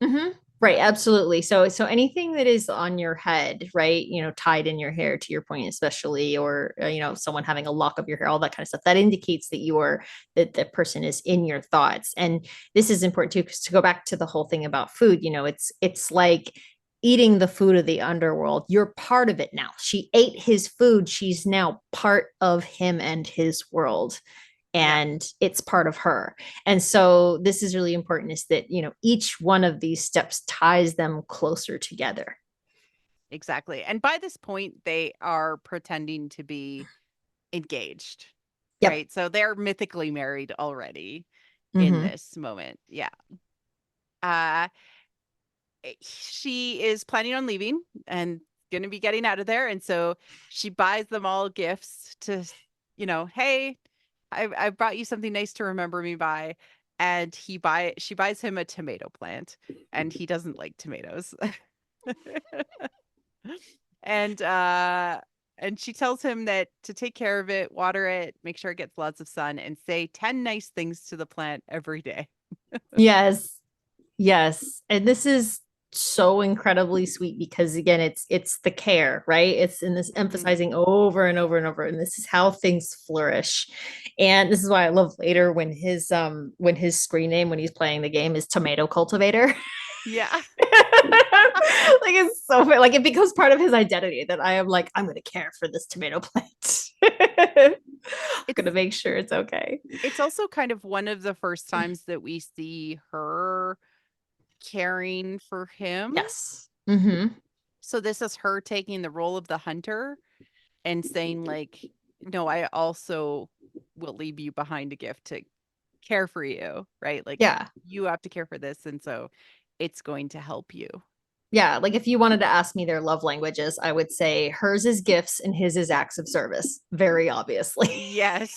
Hmm. Right, yeah. absolutely. So anything that is on your head, right? Tied in your hair, to your point, especially, or someone having a lock of your hair, all that kind of stuff. That indicates that the person is in your thoughts. And this is important too, because to go back to the whole thing about food, it's like eating the food of the underworld. You're part of it now. She ate his food. She's now part of him and his world, Yeah, and it's part of her. And so this is really important, is that each one of these steps ties them closer together. exactly. And by this point they are pretending to be engaged, Yep. right? So they're mythically married already in Mm-hmm. this moment. Yeah. Uh she is planning on leaving and going to be getting out of there, and so she buys them all gifts to, hey, I brought you something nice to remember me by. And she buys him a tomato plant, and he doesn't like tomatoes. And and she tells him that to take care of it, water it, make sure it gets lots of sun, and say 10 nice things to the plant every day. Yes. Yes. And this is so incredibly sweet because again it's the care, right? It's in this Mhm. emphasizing over and over and over, and this is how things flourish. And this is why I love later when his screen name when he's playing the game is Tomato Cultivator. Yeah. Like it's so like it becomes part of his identity that I am like, I'm gonna care for this tomato plant. I'm gonna It's make sure it's okay. it's also kind of one of the first times that we see her caring for him. Yes. Mm-hmm. So this is her taking the role of the hunter and saying like, no, I also will leave you behind a gift to care for you, right? Like Yeah. you have to care for this, and so it's going to help you. Yeah, like if you wanted to ask me their love languages, I would say hers is gifts and his is acts of service. Very obviously. Yes.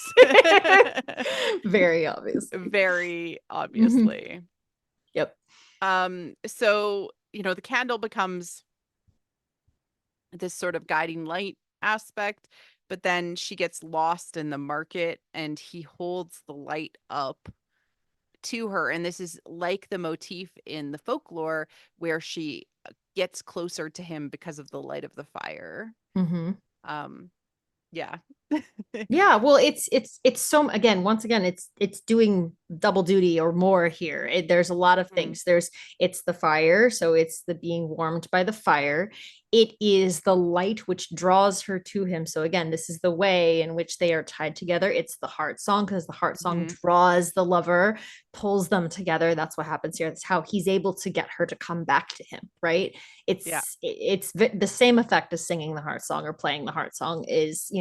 Very obviously. Very Mhm. obviously. Yep. So, the candle becomes this sort of guiding light aspect, but then she gets lost in the market and he holds the light up to her. And this is like the motif in the folklore where she gets closer to him because of the light of the fire. Mm-hmm. Um, yeah. Yeah, well, it's so again, once again, it's doing double duty or more here. There's a lot of Mm, things. It's the fire, so it's the being warmed by the fire. It is the light which draws her to him. So again, this is the way in which they are tied together. It's the heart song because the heart song mhm. draws the lover, pulls them together. That's what happens here. That's how he's able to get her to come back to him, right? Yeah. It's the same effect as singing the heart song or playing the heart song is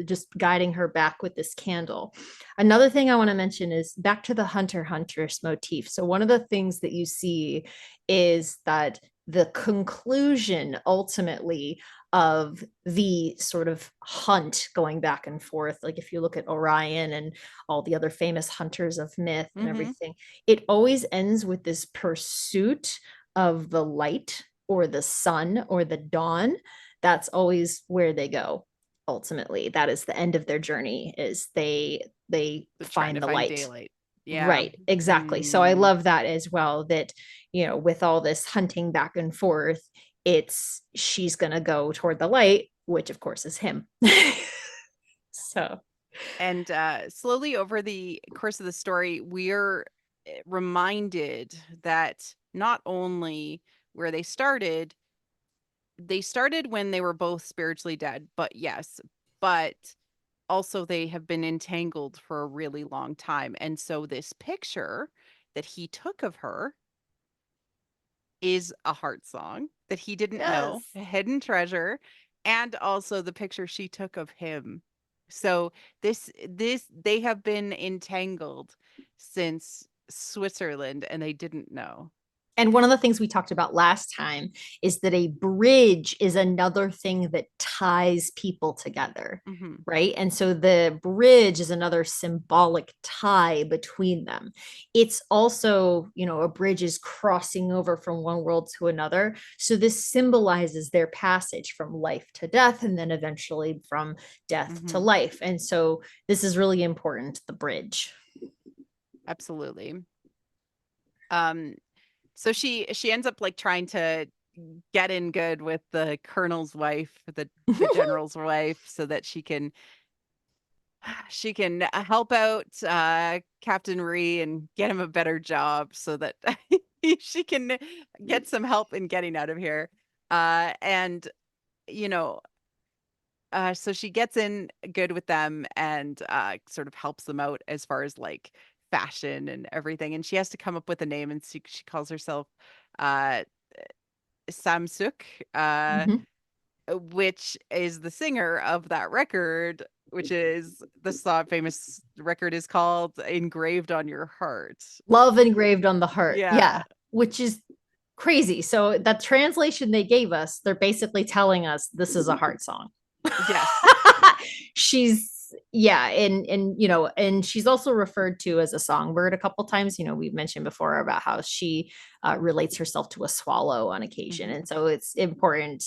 just guiding her back with this candle. Another thing I want to mention is back to the hunter huntress motif. So one of the things that you see is that the conclusion ultimately of the sort of hunt going back and forth, like if you look at Orion and all the other famous hunters of myth and Hmm. everything, it always ends with this pursuit of the light or the sun or the dawn. That's always where they go. Ultimately, that is the end of their journey, is they So trying find to the find light. daylight. Yeah. Right, exactly. So I Mm. love that as well, that with all this hunting back and forth, it's she's gonna go toward the light, which of course is him. So And slowly over the course of the story, we're reminded that not only where they started when they were both spiritually dead, but yes, but also they have been entangled for a really long time. And so this picture that he took of her is a heart song that he didn't know, yes. a hidden treasure, and also the picture she took of him. So this they have been entangled since Switzerland and they didn't know. And one of the things we talked about last time is that a bridge is another thing that ties people together, Hmm. right? And so the bridge is another symbolic tie between them. It's also, a bridge is crossing over from one world to another. So this symbolizes their passage from life to death and then eventually from death to Hmm. life. And so this is really important, the bridge. Absolutely. Um so she ends up like trying to get in good with the colonel's wife, the general's wife, so that she can help out Captain Ree and get him a better job so that she can get some help in getting out of here. And you know, so she gets in good with them and sort of helps them out as far as like fashion and everything. And she has to come up with a name, and she calls herself uh, Samsuk, uh, Mhm. which is the singer of that record, which is the song famous record is called Engraved on Your Heart. Love engraved on the heart. Yeah. Yeah, which is crazy. So that translation they gave us, they're basically telling us this is a heart song. Yes. She's yeah, and she's also referred to as a songbird a couple times. We've mentioned before about how she relates herself to a swallow on occasion, Hmm. and so it's important,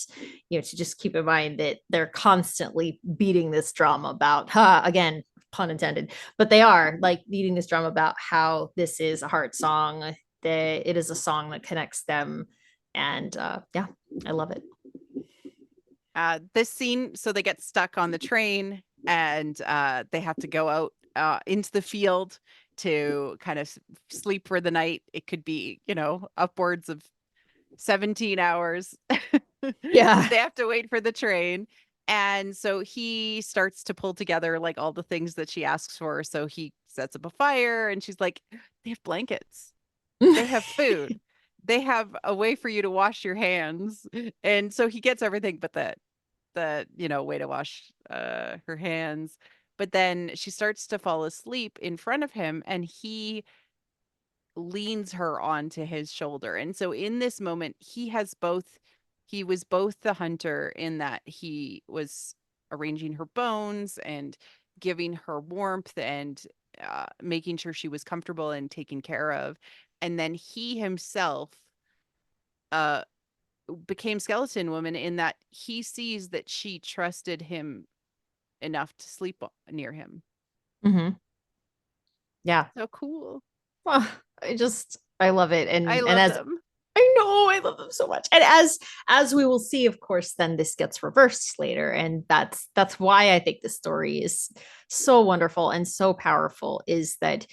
to just keep in mind that they're constantly beating this drum about, again, pun intended, but they are like beating this drum about how this is a heart song, that it is a song that connects them And yeah, I love it. This scene, so they get stuck on the train and they have to go out into the field to kind of sleep for the night. It could be, upwards of 17 hours. Yeah. They have to wait for the train. And so he starts to pull together like all the things that she asks for. So he sets up a fire and she's like, they have blankets, they have food, they have a way for you to wash your hands. And so he gets everything but the way to wash her hands. But then she starts to fall asleep in front of him and he leans her onto his shoulder. And so in this moment, he was both the hunter in that he was arranging her bones and giving her warmth and making sure she was comfortable and taken care of. And then he himself uh, became Skeleton Woman in that he sees that she trusted him enough to sleep near him. Mm-hmm. Yeah. So cool. Well, I love it. I And love as them. I know, I love them so much. And as we will see, of course, then this gets reversed later. And that's why I think the story is so wonderful and so powerful, is that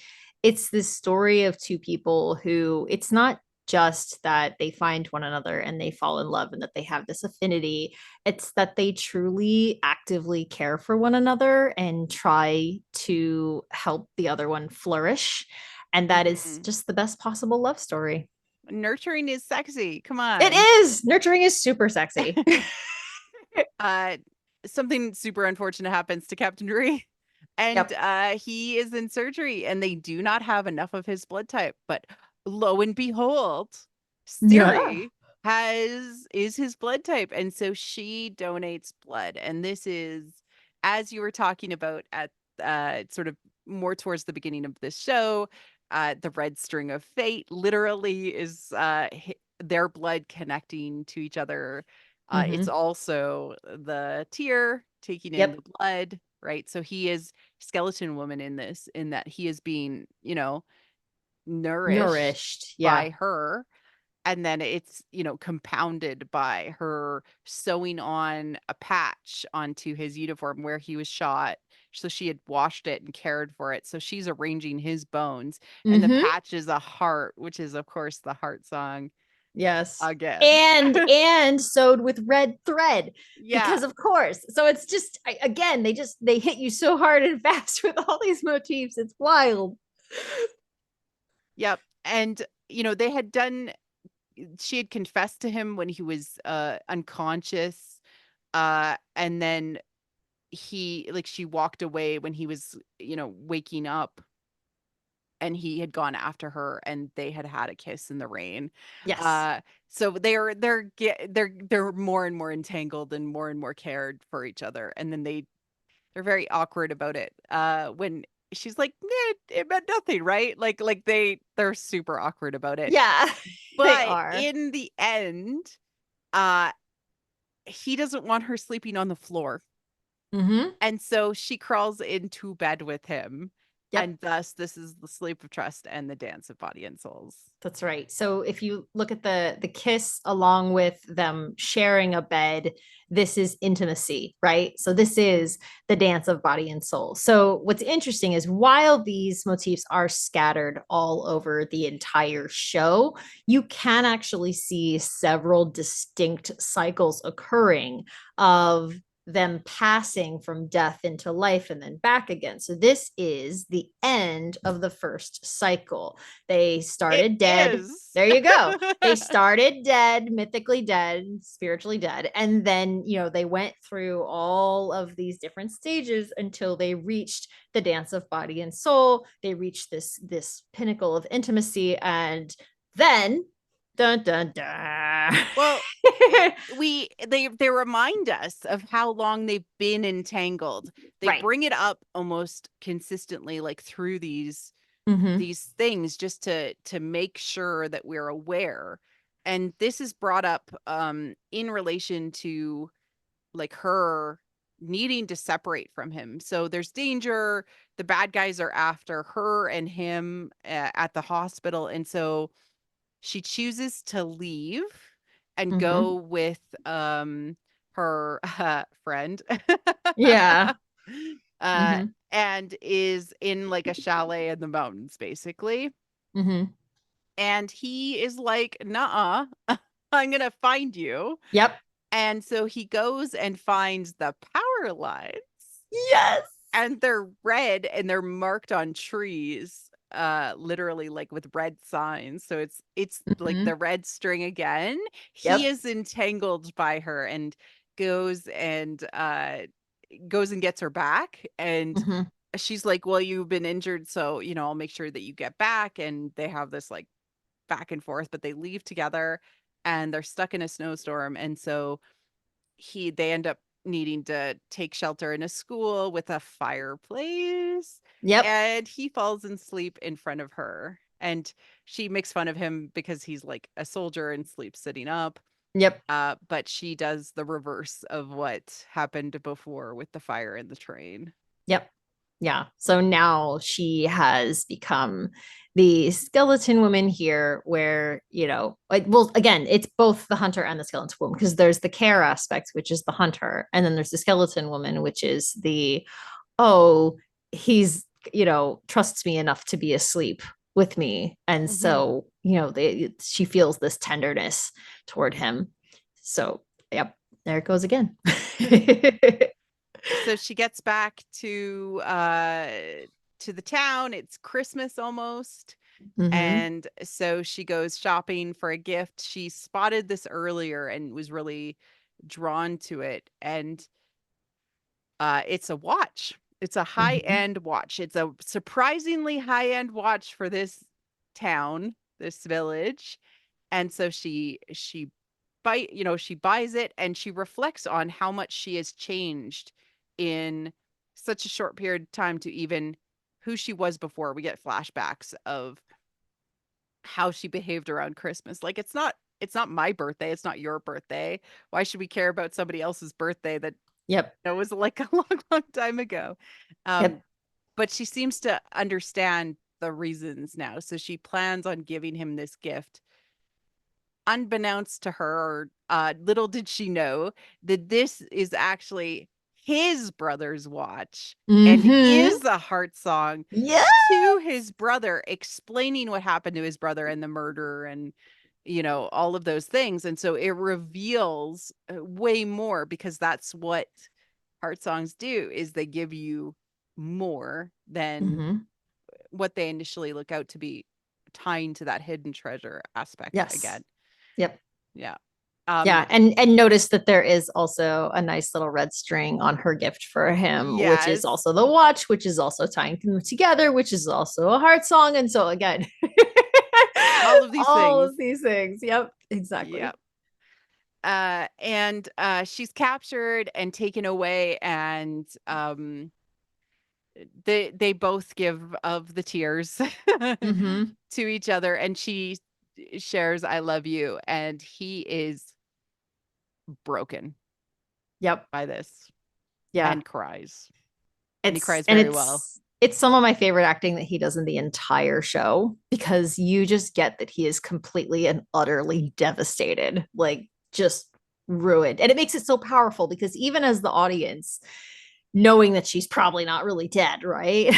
it's this story of two people who, it's not just that they find one another and they fall in love and that they have this affinity. It's that they truly actively care for one another and try to help the other one flourish. And that is Mhm. just the best possible love story. Nurturing is sexy. Come It on. is. Nurturing is super sexy. uh Something super unfortunate happens to Captain Ree. And Yep. he is in surgery and they do not have enough of his blood type. But lo and behold, Yeah. Siri is his blood type. And so she donates blood. And this is, as you were talking about at sort of more towards the beginning of this show, the red string of fate literally is their blood connecting to each other. It's Mm-hmm. also the tear taking in Yep. the blood, right? So he is Skeleton Woman in that he is being, nourished Nourished. Yeah. by her. And then it's, compounded by her sewing on a patch onto his uniform where he was shot. So she had washed it and cared for it. So she's arranging his bones. And the Mm-hmm. patch is a heart, which is, of course, the heart song Yes. again. And sewed with red thread, Yeah. because of course. So it's just, again, they hit you so hard and fast with all these motifs. It's wild. Yep. And, they had done she had confessed to him when he was unconscious. And then she walked away when he was, waking up, and he had gone after her and they had had a kiss in the rain. Yes. Uh so they're more and more entangled and more cared for each other. And then they're very awkward about it. When she's like, it meant nothing, right? They're super awkward about it. Yeah. They But are. in the end, uh, he doesn't want her sleeping on the floor. Mm-hmm. And so she crawls into bed with him. Yep. And thus, this is the sleep of trust and the dance of body and souls. That's right. So if you look at the kiss along with them sharing a bed, this is intimacy, right? So this is the dance of body and soul. So what's interesting is while these motifs are scattered all over the entire show, you can actually see several distinct cycles occurring of them passing from death into life and then back again. So this is the end of the first cycle. They It started dead. is. There you go. They started dead, mythically dead, spiritually dead. And then, they went through all of these different stages until they reached the dance of body and soul. They reached this pinnacle of intimacy. And then, dun dun dun. Well, they remind us of how long they've been entangled. They Right. bring it up almost consistently, like through Mm-hmm. these things, just to make sure that we're aware. And this is brought up in relation to like her needing to separate from him. So there's danger. The bad guys are after her and him at the hospital. And so she chooses to leave and Mhm. go with her friend. Yeah. uh Mhm. and is in like a chalet in the mountains basically. Mhm. And he is like, "Nuh-uh, I'm gonna find you." Yep. And so he goes and finds the power lines, Yes. and they're red and they're marked on trees, literally like with red signs. So it's like Mhm. the red string again. He Yep. is entangled by her and goes and goes and gets her back. And Mhm. she's like, "Well, you've been injured, so I'll make sure that you get back." And they have this like back and forth, but they leave together and they're stuck in a snowstorm. And so they end up needing to take shelter in a school with a fireplace, Yep. and he falls asleep in front of her. And she makes fun of him because he's like a soldier and sleeps sitting up. Yep. But she does the reverse of what happened before with the fire in the train. Yep. Yeah. So now she has become the skeleton woman here, where, like, well, again, it's both the hunter and the skeleton woman, because there's the care aspect, which is the hunter, and then there's the skeleton woman, which is the, oh, he's, trusts me enough to be asleep with me. And Mhm. so, she feels this tenderness toward him. So, yep, there it goes again. So she gets back to the town. It's Christmas almost. Mm-hmm. And so she goes shopping for a gift. She spotted this earlier and was really drawn to it. And it's a watch. It's a Mm-hmm. high-end watch. It's a surprisingly high-end watch for this town, this village. And so she buys it, and she reflects on how much she has changed in such a short period of time to even who she was before. We get flashbacks of how she behaved around Christmas. Like, it's not my birthday, it's not your birthday. Why should we care about somebody else's birthday that Yep. was like a long, long time ago? Um, Yep. but she seems to understand the reasons now. So she plans on giving him this gift. Unbeknownst to her, little did she know that this is actually his brother's watch and Mm-hmm. is a heart song Yeah. to his brother, explaining what happened to his brother and the murder and all of those things. And so it reveals way more, because that's what heart songs do, is they give you more than Mm-hmm. what they initially look out to be, tying to that hidden treasure aspect Yes. again. Yep. Yeah. Yeah. And notice that there is also a nice little red string on her gift for him, which is Yes. also the watch, which is also tying them together, which is also a heart song. And so again, All of these all things. of these things. Yep. Exactly. Yep. And she's captured and taken away, and they both give of the tears Mm-hmm. to each other, and she shares "I love you," and he is broken Yep. by this Yeah. and cries, and he It's cries and very well. it's some of my favorite acting that he does in the entire show, because you just get that he is completely and utterly devastated, like just ruined. And it makes it so powerful, because even as the audience, knowing that she's probably not really dead, right?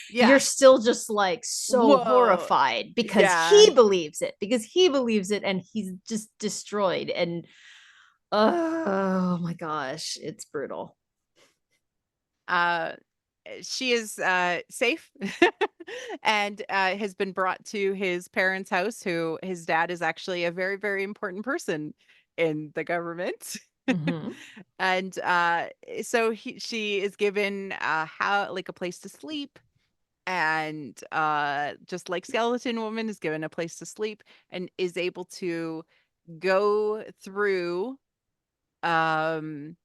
You're Yeah. still just like so Whoa. horrified, because Yeah. he believes it, and he's just destroyed. And oh my gosh, it's brutal. Uh she is safe and has been brought to his parents' house, who his dad is actually a very, very important person in the government. Mm-hmm. And so she is given how like a place to sleep, and just like skeleton woman is given a place to sleep, and is able to go through um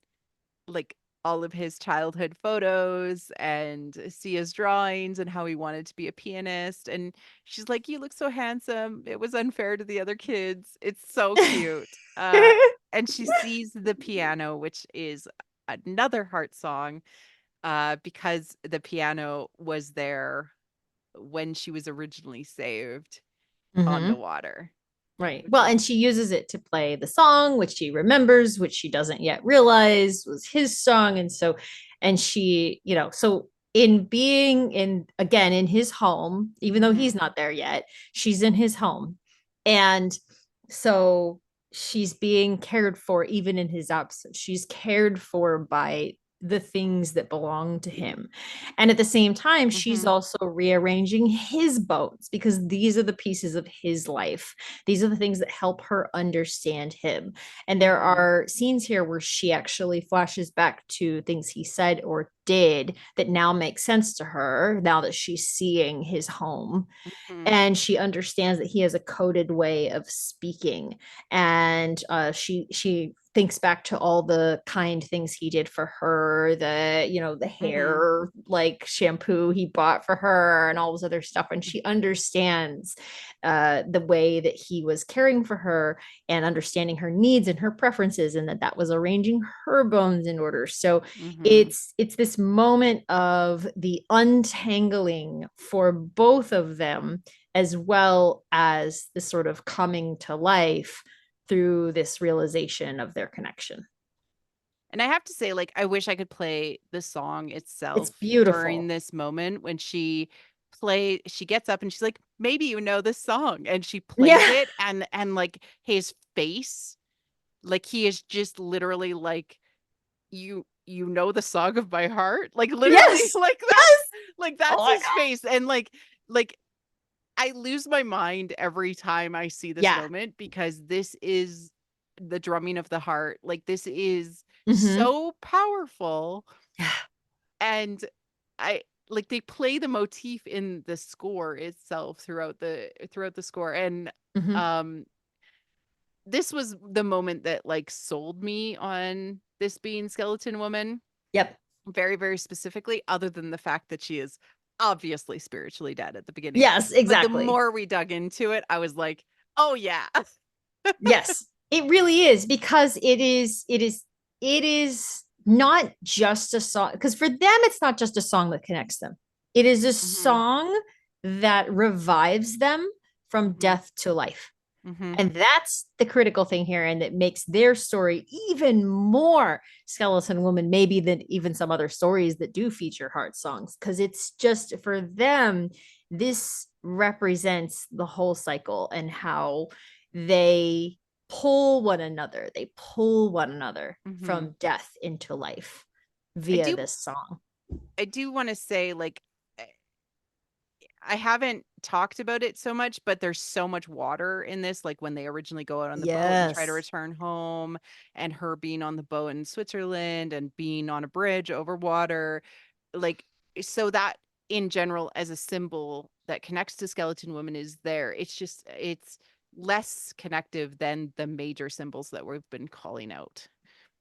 like all of his childhood photos and see his drawings and how he wanted to be a pianist. And she's like, "You look so handsome. It was unfair to the other kids." It's so cute. And she sees the piano, which is another heart song, because the piano was there when she was originally saved on the Mm-hmm. water. Right. which Well, is and she uses it to play the song, which she remembers, which she doesn't yet realize was his song. And so, and she, so in being in, again, in his home, even though he's not there yet, she's in his home. And so she's being cared for even in his absence. She's cared for by the things that belong to him. And at the same time, she's also rearranging his bones because these are the pieces of his life. These are the things that help her understand him. And there are scenes here where she actually flashes back to things he said or did that now make sense to her now that she's seeing his home, and she understands that he has a coded way of speaking, and she thinks back to all the kind things he did for her, the hair like shampoo he bought for her and all this other stuff, and she understands the way that he was caring for her and understanding her needs and her preferences, and that was arranging her bones in order. So it's this moment of the untangling for both of them, as well as the sort of coming to life through this realization of their connection. And I have to say, like, I wish I could play the song It's itself during beautiful. this moment when she gets up and she's like, maybe you know this song. And she plays Yeah. it, and like his face, like he is just literally like, you know the song of my heart. Like literally, Yes. Yes. like Oh that's my his God. face. And like I lose my mind every time I see this Yeah. moment, because this is the drumming of the heart. Like this is Mm-hmm. so powerful. Yeah. And I like they play the motif in the score itself throughout the score. And Mm-hmm. um this was the moment that like sold me on this being Skeleton Woman Yep. very, very specifically, other than the fact that she is obviously spiritually dead at the beginning. Yes, But the exactly. more we dug into it, I was like, oh yeah. Yes, it really is, because it is not just a song, because for them it's not just a song that connects them. It is a Mhm. song that revives them from Mhm. death to life. Mhm. And that's the critical thing here, and that makes their story even more Skeleton Woman, maybe, than even some other stories that do feature heart songs, because it's just, for them, this represents the whole cycle and how they pull one another Mhm. from death into life I via do this song. I do want to say, like, eh, I haven't talked about it so much, but there's so much water in this, like when they originally go out on the boat and try to Yes. return home, and her being on the boat in Switzerland and being on a bridge over water. Like, so that in general, as a symbol that connects to Skeleton Woman, is there. It's less connective than the major symbols that we've been calling out.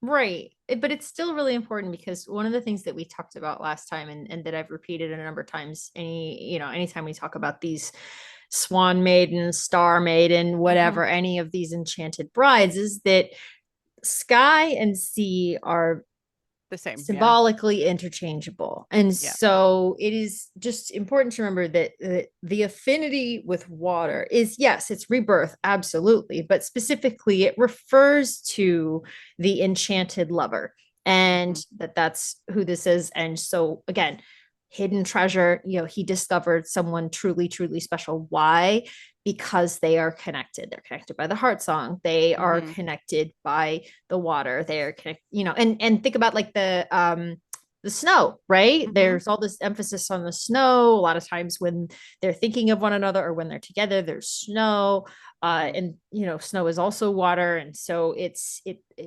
Right. But it's still really important, because one of the things that we talked about last time, and that I've repeated a number of times, anytime we talk about these swan maiden, star maiden, Mhm. whatever, any of these enchanted brides, is that sky and sea are The same, yeah. symbolically interchangeable. And Yeah. so it is just important to remember that the affinity with water is, yes, it's rebirth, absolutely, but specifically it refers to the enchanted lover, and Mhm. that's who this is. And so, again, hidden treasure, he discovered someone truly, truly special. Why? Because they are connected. They're connected by the heart song. They are Mhm. connected by the water. They are connected, and think about like the snow, right? Mhm. There's all this emphasis on the snow. A lot of times when they're thinking of one another, or when they're together, there's snow. Mhm. And snow is also water, and so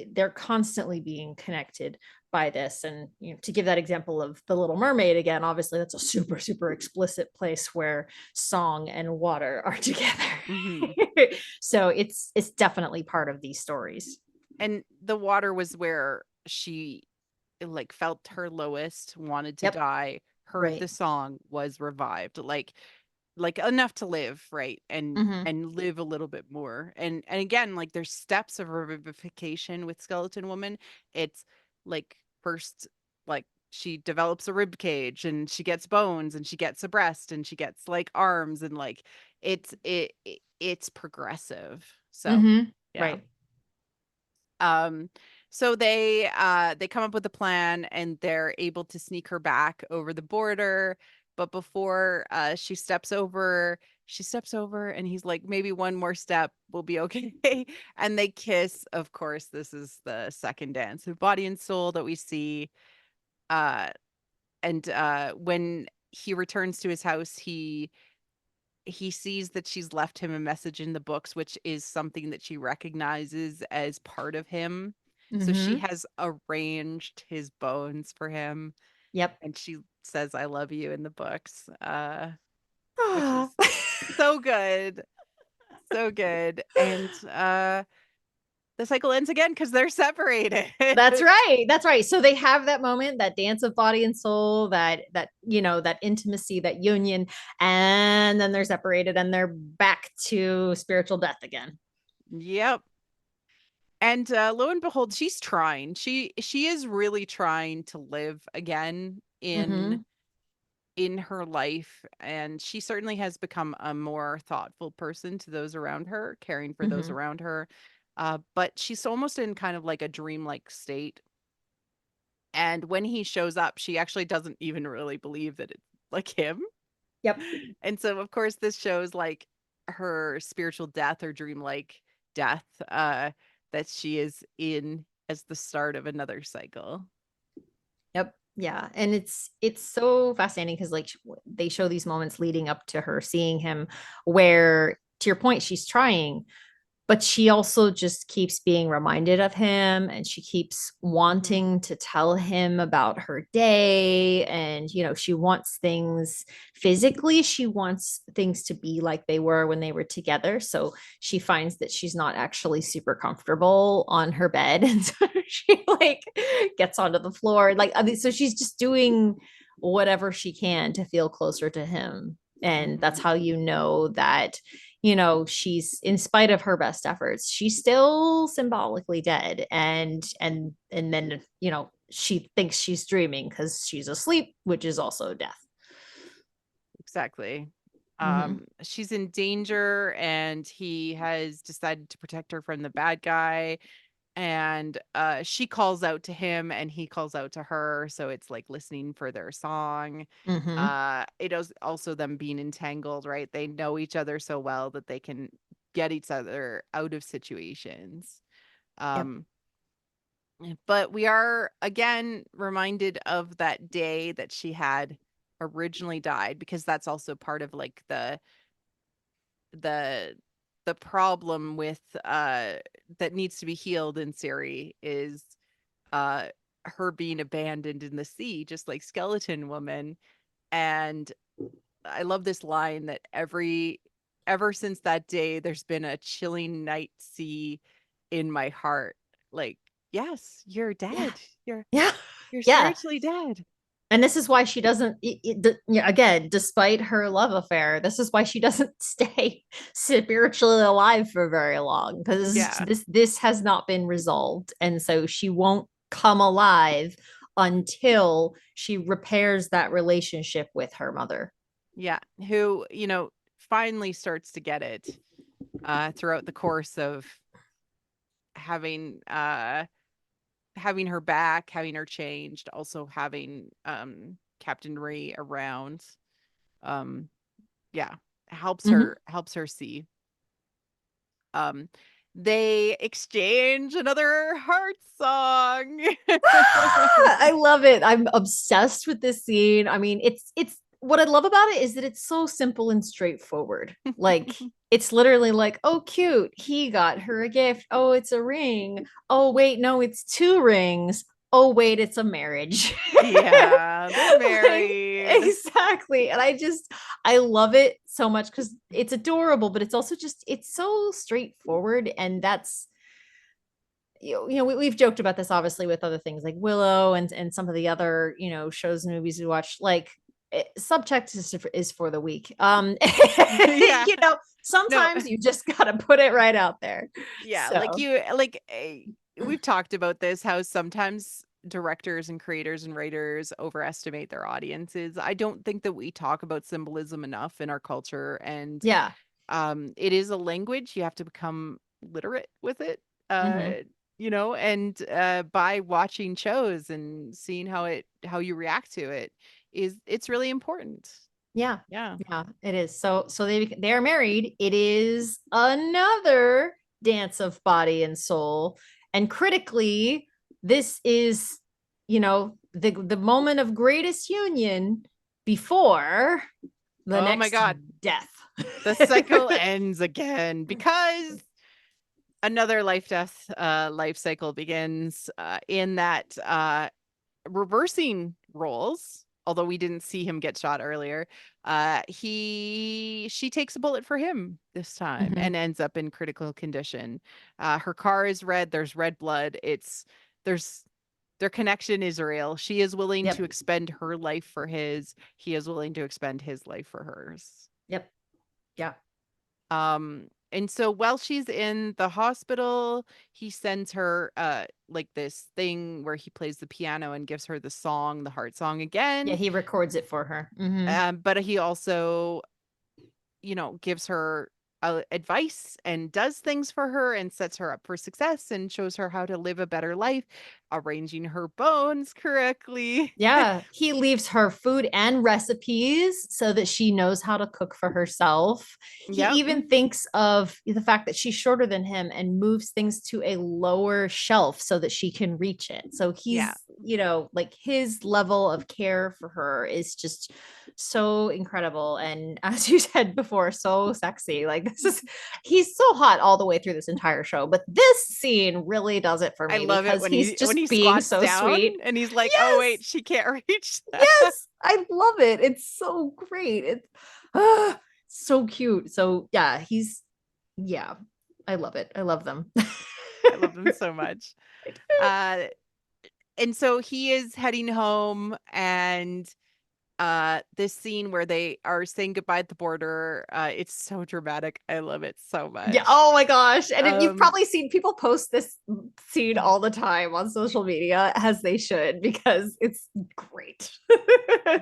they're constantly being connected by this. And to give that example of the Little Mermaid again, obviously that's a super, super explicit place where song and water are together. Mhm. So it's definitely part of these stories. And the water was where she, like, felt her lowest, wanted to Yep. die, heard Right. the song, was revived, like enough to live, right? Mm-hmm. And live a little bit more. And again, like there's steps of revivification with Skeleton Woman. It's like, first, like she develops a rib cage, and she gets bones, and she gets a breast, and she gets like arms, and like it's progressive. So, yeah. Right. Um, so they come up with a plan and they're able to sneak her back over the border. But before she steps over and he's like, maybe one more step will be okay. And they kiss. Of course, this is the second dance of body and soul that we see. And when he returns to his house, he sees that she's left him a message in the books, which is something that she recognizes as part of him. So she Mm-hmm. has arranged his bones for him, Yep. and she says, "I love you" in the books, which Ah. is so good, so good. And the cycle ends again because they're separated. That's right. That's right. So they have that moment, that dance of body and soul, that intimacy, that union, and then they're separated and they're back to spiritual death again. Yep. And lo and behold, she's trying. She is really trying to live again Mm-hmm. in her life, and she certainly has become a more thoughtful person to those around her, caring for those Mm-hmm. around her. But she's almost in kind of like a dreamlike state. And when he shows up, she actually doesn't even really believe that it's like him. Yep. And so, of course, this shows like her spiritual death or dreamlike death that she is in as the start of another cycle. Yep. Yeah. And it's so fascinating because like they show these moments leading up to her seeing him where, to your point, she's trying, but she also just keeps being reminded of him and she keeps Mhm. wanting to tell him about her day. And she wants things physically, she wants things to be like they were when they were together. So she finds that she's not actually super comfortable on her bed and so she like gets onto the floor, like, I mean, so she's just doing whatever she can to feel closer to him. And that's Mhm. how that she's, in spite of her best efforts, she's still symbolically dead. And then she thinks she's dreaming because she's asleep, which is also death. Exactly. Mm-hmm. She's in danger and he has decided to protect her from the bad guy. And she calls out to him and he calls out to her. So it's like listening for their song. Mm-hmm. It is also them being entangled, right? They know each other so well that they can get each other out of situations. Yep. Um, but we are again reminded of that day that she had originally died, because that's also part of like the the problem with that needs to be healed in Siri is uh her being abandoned in the sea, just like Skeleton Woman. And I love this line that ever since that day there's been a chilling night sea in my heart. Like, yes, you're Yeah. dead. Yeah. You're Yeah. spiritually dead. And this is why she doesn't, again, despite her love affair, this is why she doesn't stay spiritually alive for very long, because Yeah. this has not been resolved. And so she won't come alive until she repairs that relationship with her mother. Yeah. Who, finally starts to get it throughout the course of having having her back, having her changed, also having Captain Ray around. Um yeah, Mhm. helps her see. Um they exchange another heart song. I love it. I'm obsessed with this scene. I mean, it's what I love about it is that it's so simple and straightforward. Like it's literally like, oh, cute. He got her a gift. Oh, it's a ring. Oh, wait, no, it's two rings. Oh, wait, it's a marriage. Yeah, they're Like, married. exactly. And I love it so much because it's adorable, but it's also just, it's so straightforward. And that's, we've joked about this obviously with other things like Willow and some of the other shows and movies we watch. Like subtext is for the weak. Yeah. No, Sometimes you just gotta put it right out there. yeah, like So we've talked about this, how sometimes directors and creators and writers overestimate their audiences. I don't think that we talk about symbolism enough in our culture, and yeah. it is a language. You have to become literate with it. Mm-hmm. And by watching shows and seeing how you react to it's really important. Yeah. Yeah. Yeah, it is. So they are married. It is another dance of body and soul. And critically, this is, the moment of greatest union before the Oh my next God. death. The cycle ends again because another life cycle begins in that reversing roles, although we didn't see him get shot earlier. She takes a bullet for him this time Mhm. and ends up in critical condition. Her car is red. There's red blood. There's their connection is real. She is willing Yep. to expend her life for his. He is willing to expend his life for hers. Yep. Yeah. And so while she's in the hospital, he sends her like this thing where he plays the piano and gives her the song, the heart song Yeah, again. he records it for her. Mhm. But he also, gives her advice and does things for her and sets her up for success and shows her how to live a better life, arranging her bones correctly. Yeah, he leaves her food and recipes so that she knows how to cook for herself. He Yep. even thinks of the fact that she's shorter than him and moves things to a lower shelf so that she can reach it. So Yeah. he's, like his level of care for her is just so incredible. And as you said before, so sexy. Like he's so hot all the way through this entire show. But this scene really does it for I me love it because when he's when he just being squats so down sweet. and he's like, "Oh Yes. wait, she can't reach." Yes, I love it. It's so great. It's so cute. So yeah, I love it. I love them. I love them so much. Uh and so he is heading home, and this scene where they are saying goodbye at the border, it's so dramatic. I love it so Yeah. much. Oh my gosh. And you've Um probably seen people post this scene all the time on social media, as they should, because it's great.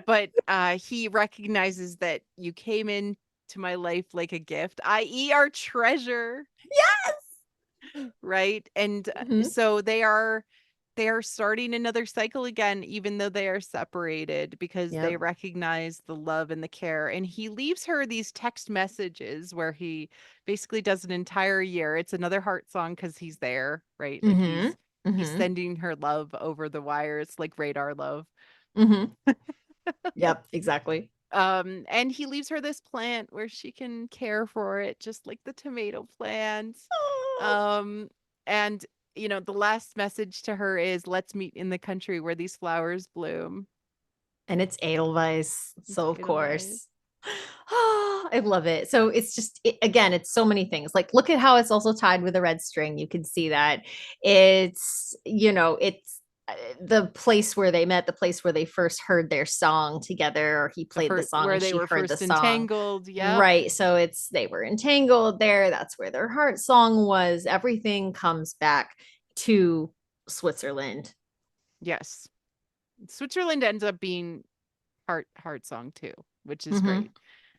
but he recognizes that you came into my life like a gift, i.e. our treasure, right? And Mhm. so they are starting another cycle again, even though they are separated, because they Yep. recognize the love and the care. And he leaves her these text messages where he basically does an entire year. It's another heart song because he's there, right? Like Mhm. he's Mhm. sending her love over the wires, like radar love. Mhm. Yep, exactly. And he leaves her this plant where she can care for it, just like the tomato plant. Oh. Um, and the last message to her is, "Let's meet in the country where these flowers bloom." And it's Edelweiss. It's So of Edelweiss. course. I love it. So it's just again, it's so many things. Like look at how it's also tied with a red string. You can see that it's the place where they met, the place where they first heard their song together, or he played the song Where and they she were heard the first song. entangled. Yep. Right. So they were entangled there. That's where their heart song was. Everything comes back to Switzerland. Yes. Switzerland ends up being heart song too, which is Mm-hmm. great.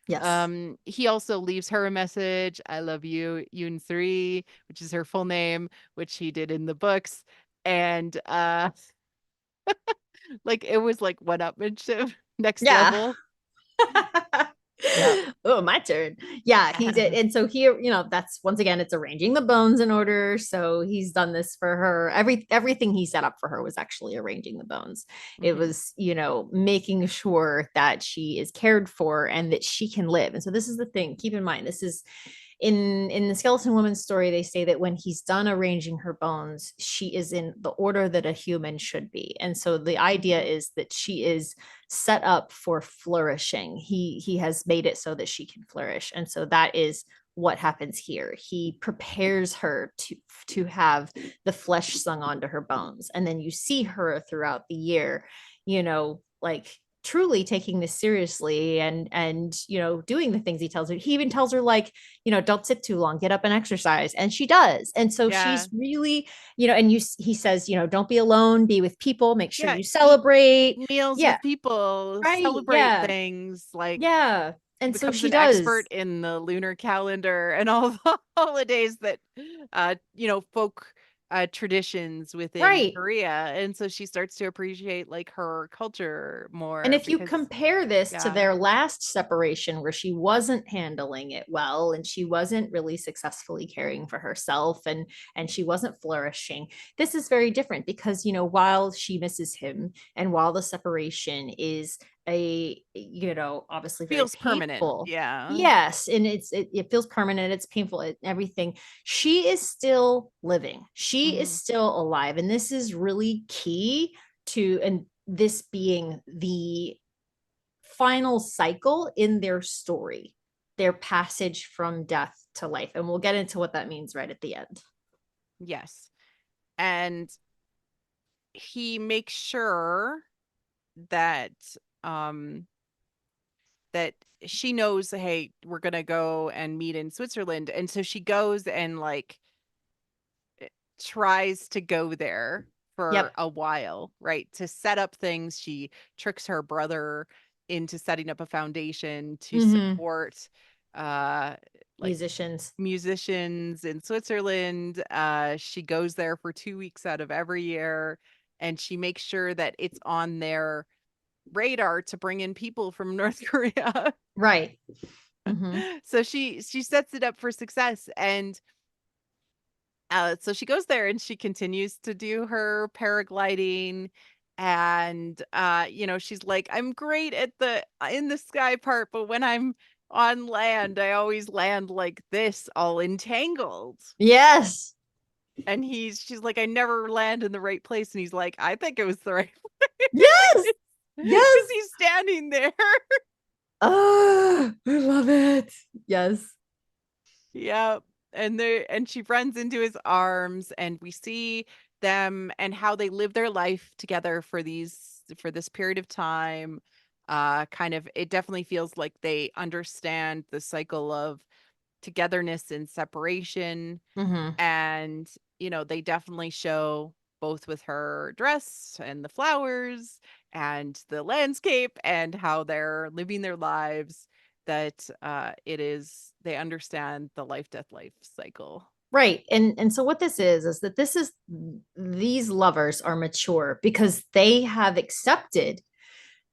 Yes. He also leaves her a message, "I love you, Yoon 3," which is her full name, which he did in the books. And like it was like one-upmanship, next Yeah. level. Yep. Oh, my turn. Yeah, he did. And so here, that's once again, it's arranging the bones in order. So he's done this for her. Everything he set up for her was actually arranging the bones. It Mhm. was, making sure that she is cared for and that she can live. And so this is the thing. Keep in mind, this is in the skeleton woman's story. They say that when he's done arranging her bones, she is in the order that a human should be. And so the idea Mhm. is that she is set up for flourishing. He has made it so that she can flourish. And so that is what happens here. He prepares her to have the flesh sung onto her bones. And then you see her throughout the year, like truly taking this seriously and doing the things he tells her. He even tells her, like, don't sit too long, get up and exercise, and she does. And so Yeah. she's really, and he says, don't be alone, be with people, make sure Yeah, you eat celebrate. meals Yeah. with people, Right. celebrate Yeah. things like Yeah. And so becomes she an does. expert in the lunar calendar and all the holidays that, folk traditions within Right. Korea. And so she starts to appreciate like her culture And more if you because, compare this to yeah, their last separation, where she wasn't handling it well and she wasn't really successfully caring for herself and she wasn't flourishing, this is very different because while she misses him and while the separation is obviously very feels permanent. painful. Yeah. Yes, and it feels permanent, it's painful, everything. She is still living. She is Hmm. still alive, and this is really key to, and this being the final cycle in their story, their passage from death to life. And we'll get into what that means right at the end. Yes. And he makes sure that um that she knows, hey, we're gonna go and meet in Switzerland. And so she goes and like tries to go there for Yep. a while, right? To set up things. She tricks her brother into setting up a foundation to Mm-hmm. support uh like Musicians. musicians in Switzerland. She goes there for 2 weeks out of every year, and she makes sure that it's on their radar to bring in people from North Korea. Right. Mm-hmm. So she sets it up for success. And so she goes there and she continues to do her paragliding. And she's like, I'm great at the in the sky part, but when I'm on land, I always land like this, all entangled. Yes. And she's like, I never land in the right place. And he's like, I think it was the right Yes. place. Because Yes. he's standing there. Oh, I love it. Yes. Yep. And she runs into his arms, and we see them and how they live their life together for this period of time. Kind of, it definitely feels like they understand the cycle of togetherness and separation. Mm-hmm. And they definitely show, both with her dress and the flowers and the landscape and how they're living their lives, that they understand the life death life cycle. Right. And so what this is that these lovers are mature because they have accepted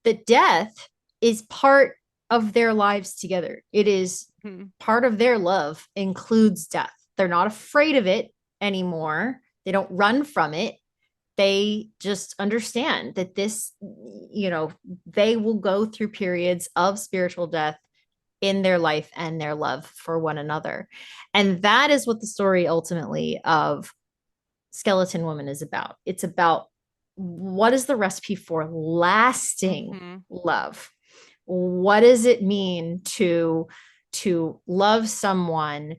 that death is part of their lives together. It is Mhm. part of their love includes death. They're not afraid of it anymore. They don't run from it. They just understand that they will go through periods of spiritual death in their life and their love for one another. And that is what the story ultimately of Skeleton Woman is about. It's about what is the recipe for lasting Mhm. love? What does it mean to love someone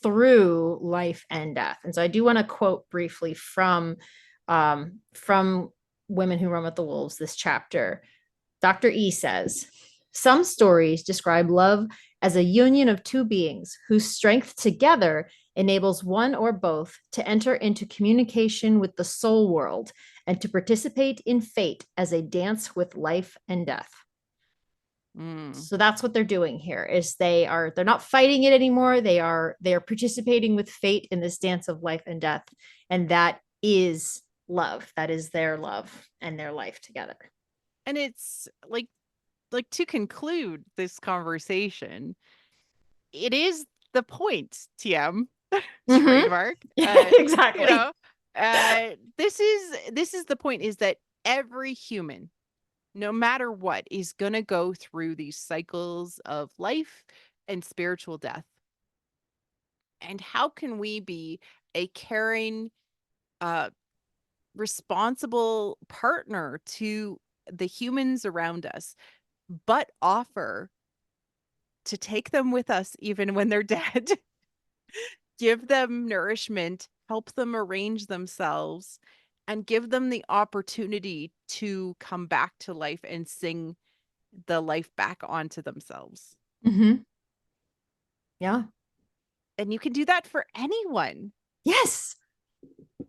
through life and death? And so I do want to quote briefly from Women Who Run with the Wolves, this chapter. Dr. E says, some stories describe love as a union of two beings whose strength together enables one or both to enter into communication with the soul world and to participate in fate as a dance with life and death. Mm. So that's what they're doing here is they're not fighting it anymore. They are participating with fate in this dance of life and death. And that is love. That is their love and their life together. And it's like to conclude this conversation, it is the point, TM, Mm-hmm. trademark. You Exactly. know, this is the point, is that every human, no matter what, is gonna go through these cycles of life and spiritual death. And how can we be a caring, uh, responsible partner to the humans around us, but offer to take them with us even when they're dead, give them nourishment, help them arrange themselves, and give them the opportunity to come back to life and sing the life back onto themselves. Mm-hmm. Yeah. And you can do that for anyone. Yes.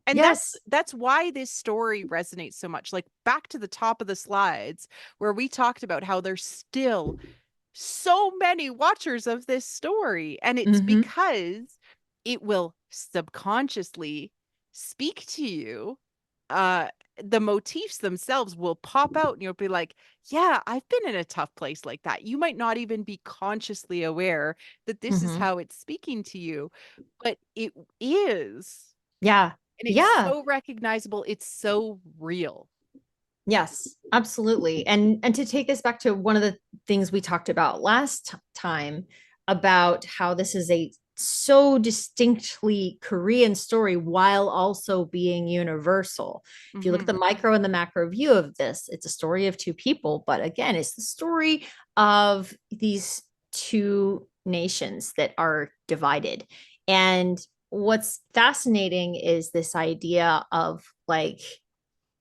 And that's Yes. that's why this story resonates so much. Like back to the top of the slides where we talked about how there's still so many watchers of this story. And it's Mm-hmm. because it will subconsciously speak to you. Uh, the motifs themselves will pop out and you'll be like, yeah, I've been in a tough place like that. You might not even be consciously aware that this is Mm-hmm. how it's speaking to you, but it is. Yeah. And it's Yeah. so recognizable. It's so real. Yes, absolutely. And to take us back to one of the things we talked about last time about how this is a so distinctly Korean story while also being universal. If you look at Hmm. the micro and the macro view of this, it's a story of two people, but again, it's the story of these two nations that are divided. And what's fascinating is this idea of like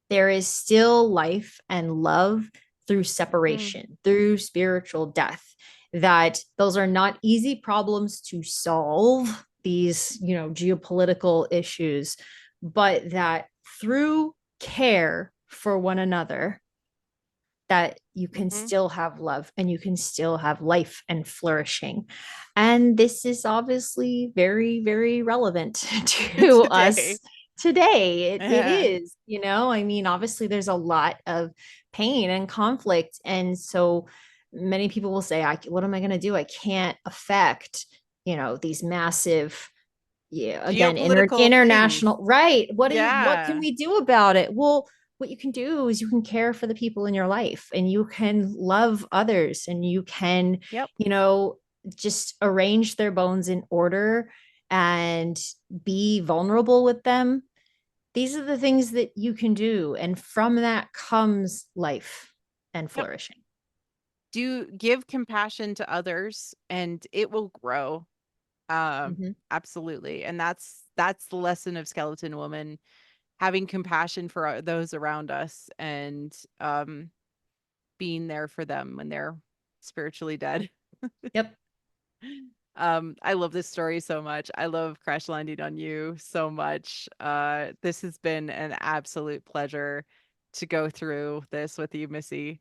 there is still life and love through Mm. separation, through spiritual death, that those are not easy problems to solve, these, geopolitical issues, but that through care for one another, that you can Hmm. still have love and you can still have life and flourishing. And this is obviously very, very relevant to Today. us today. It Yeah. is, I mean, obviously, there's a lot of pain and conflict. And so many people will say, what am I going to do? I can't affect, these massive, yeah, again, Geopolitical international, things. right? What can Yeah. we do about it? Well, what you can do is you can care for the people in your life and you can love others and you can, Yep. you know, just arrange their bones in order and be vulnerable with them. These are the things that you can do. And from that comes life and Yep. flourishing. Do give compassion to others and it will grow. Mhm. Absolutely. And that's the lesson of Skeleton Woman, having compassion for those around us and being there for them when they're spiritually dead. Yep. I love this story so much. I love Crash Landing on You so much. This has been an absolute pleasure to go through this with you, Missy.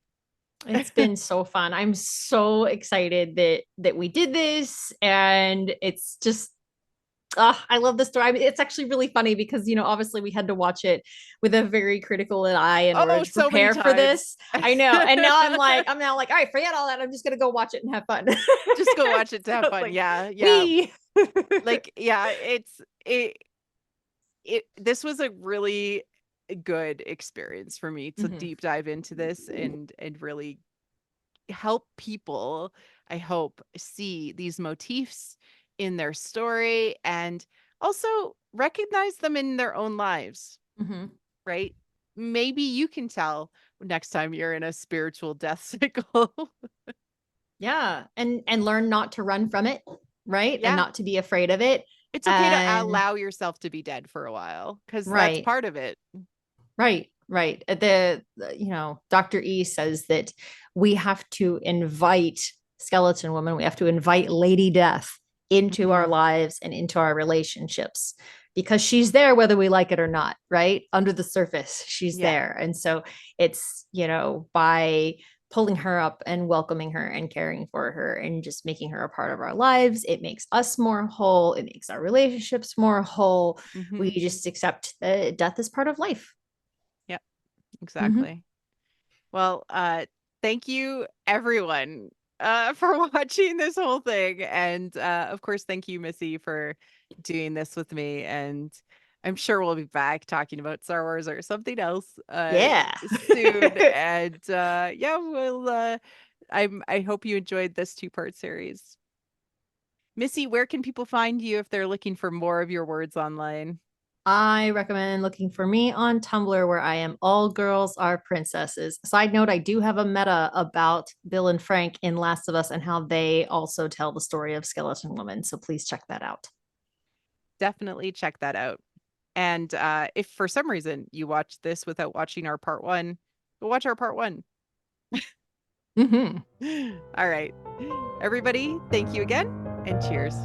It's been so fun. I'm so excited that we did this, and it's just I love the story. I mean, it's actually really funny because obviously we had to watch it with a very critical eye in order Oh, to so many prepare for times. this. I know, and now I'm now like, all right, forget all that. I'm just gonna go watch it and have fun. Just go watch it to have So it's fun. like Yeah, yeah. we. Like, yeah, this was a really good experience for me to Mhm. deep dive into this and really help people, I hope, see these motifs in their story and also recognize them in their own lives, Mhm. right? Maybe you can tell next time you're in a spiritual death cycle. Yeah, and learn not to run from it, right, and Yeah, not to be afraid of it, it's okay to and allow yourself to be dead for a while because that's right. part of it. Right, right. Dr. E says that we have to invite Skeleton Woman, we have to invite Lady Death into our Mhm. lives and into our relationships because she's there whether we like it or not, right? Under the surface, she's Yeah. there. And so it's, by pulling her up and welcoming her and caring for her and just making her a part of our lives, it makes us more whole, it makes our relationships more whole. We Mhm. just accept that death is part of life. Yep, Mhm. exactly. Well, thank you everyone for watching this whole thing. And of course, thank you, Missy, for doing this with me. And I'm sure we'll be back talking about Star Wars or something else Yeah. soon. And yeah, I hope you enjoyed this two-part series. Missy, where can people find you if they're looking for more of your words online? I recommend looking for me on Tumblr, where I am all girls are princesses. Side note, I do have a meta about Bill and Frank in Last of Us and how they also tell the story of Skeleton Woman. So please check that out. Definitely check that out. And if for some reason you watch this without watching our part one, go watch our part one. Mhm. All right. Everybody, thank you again and cheers.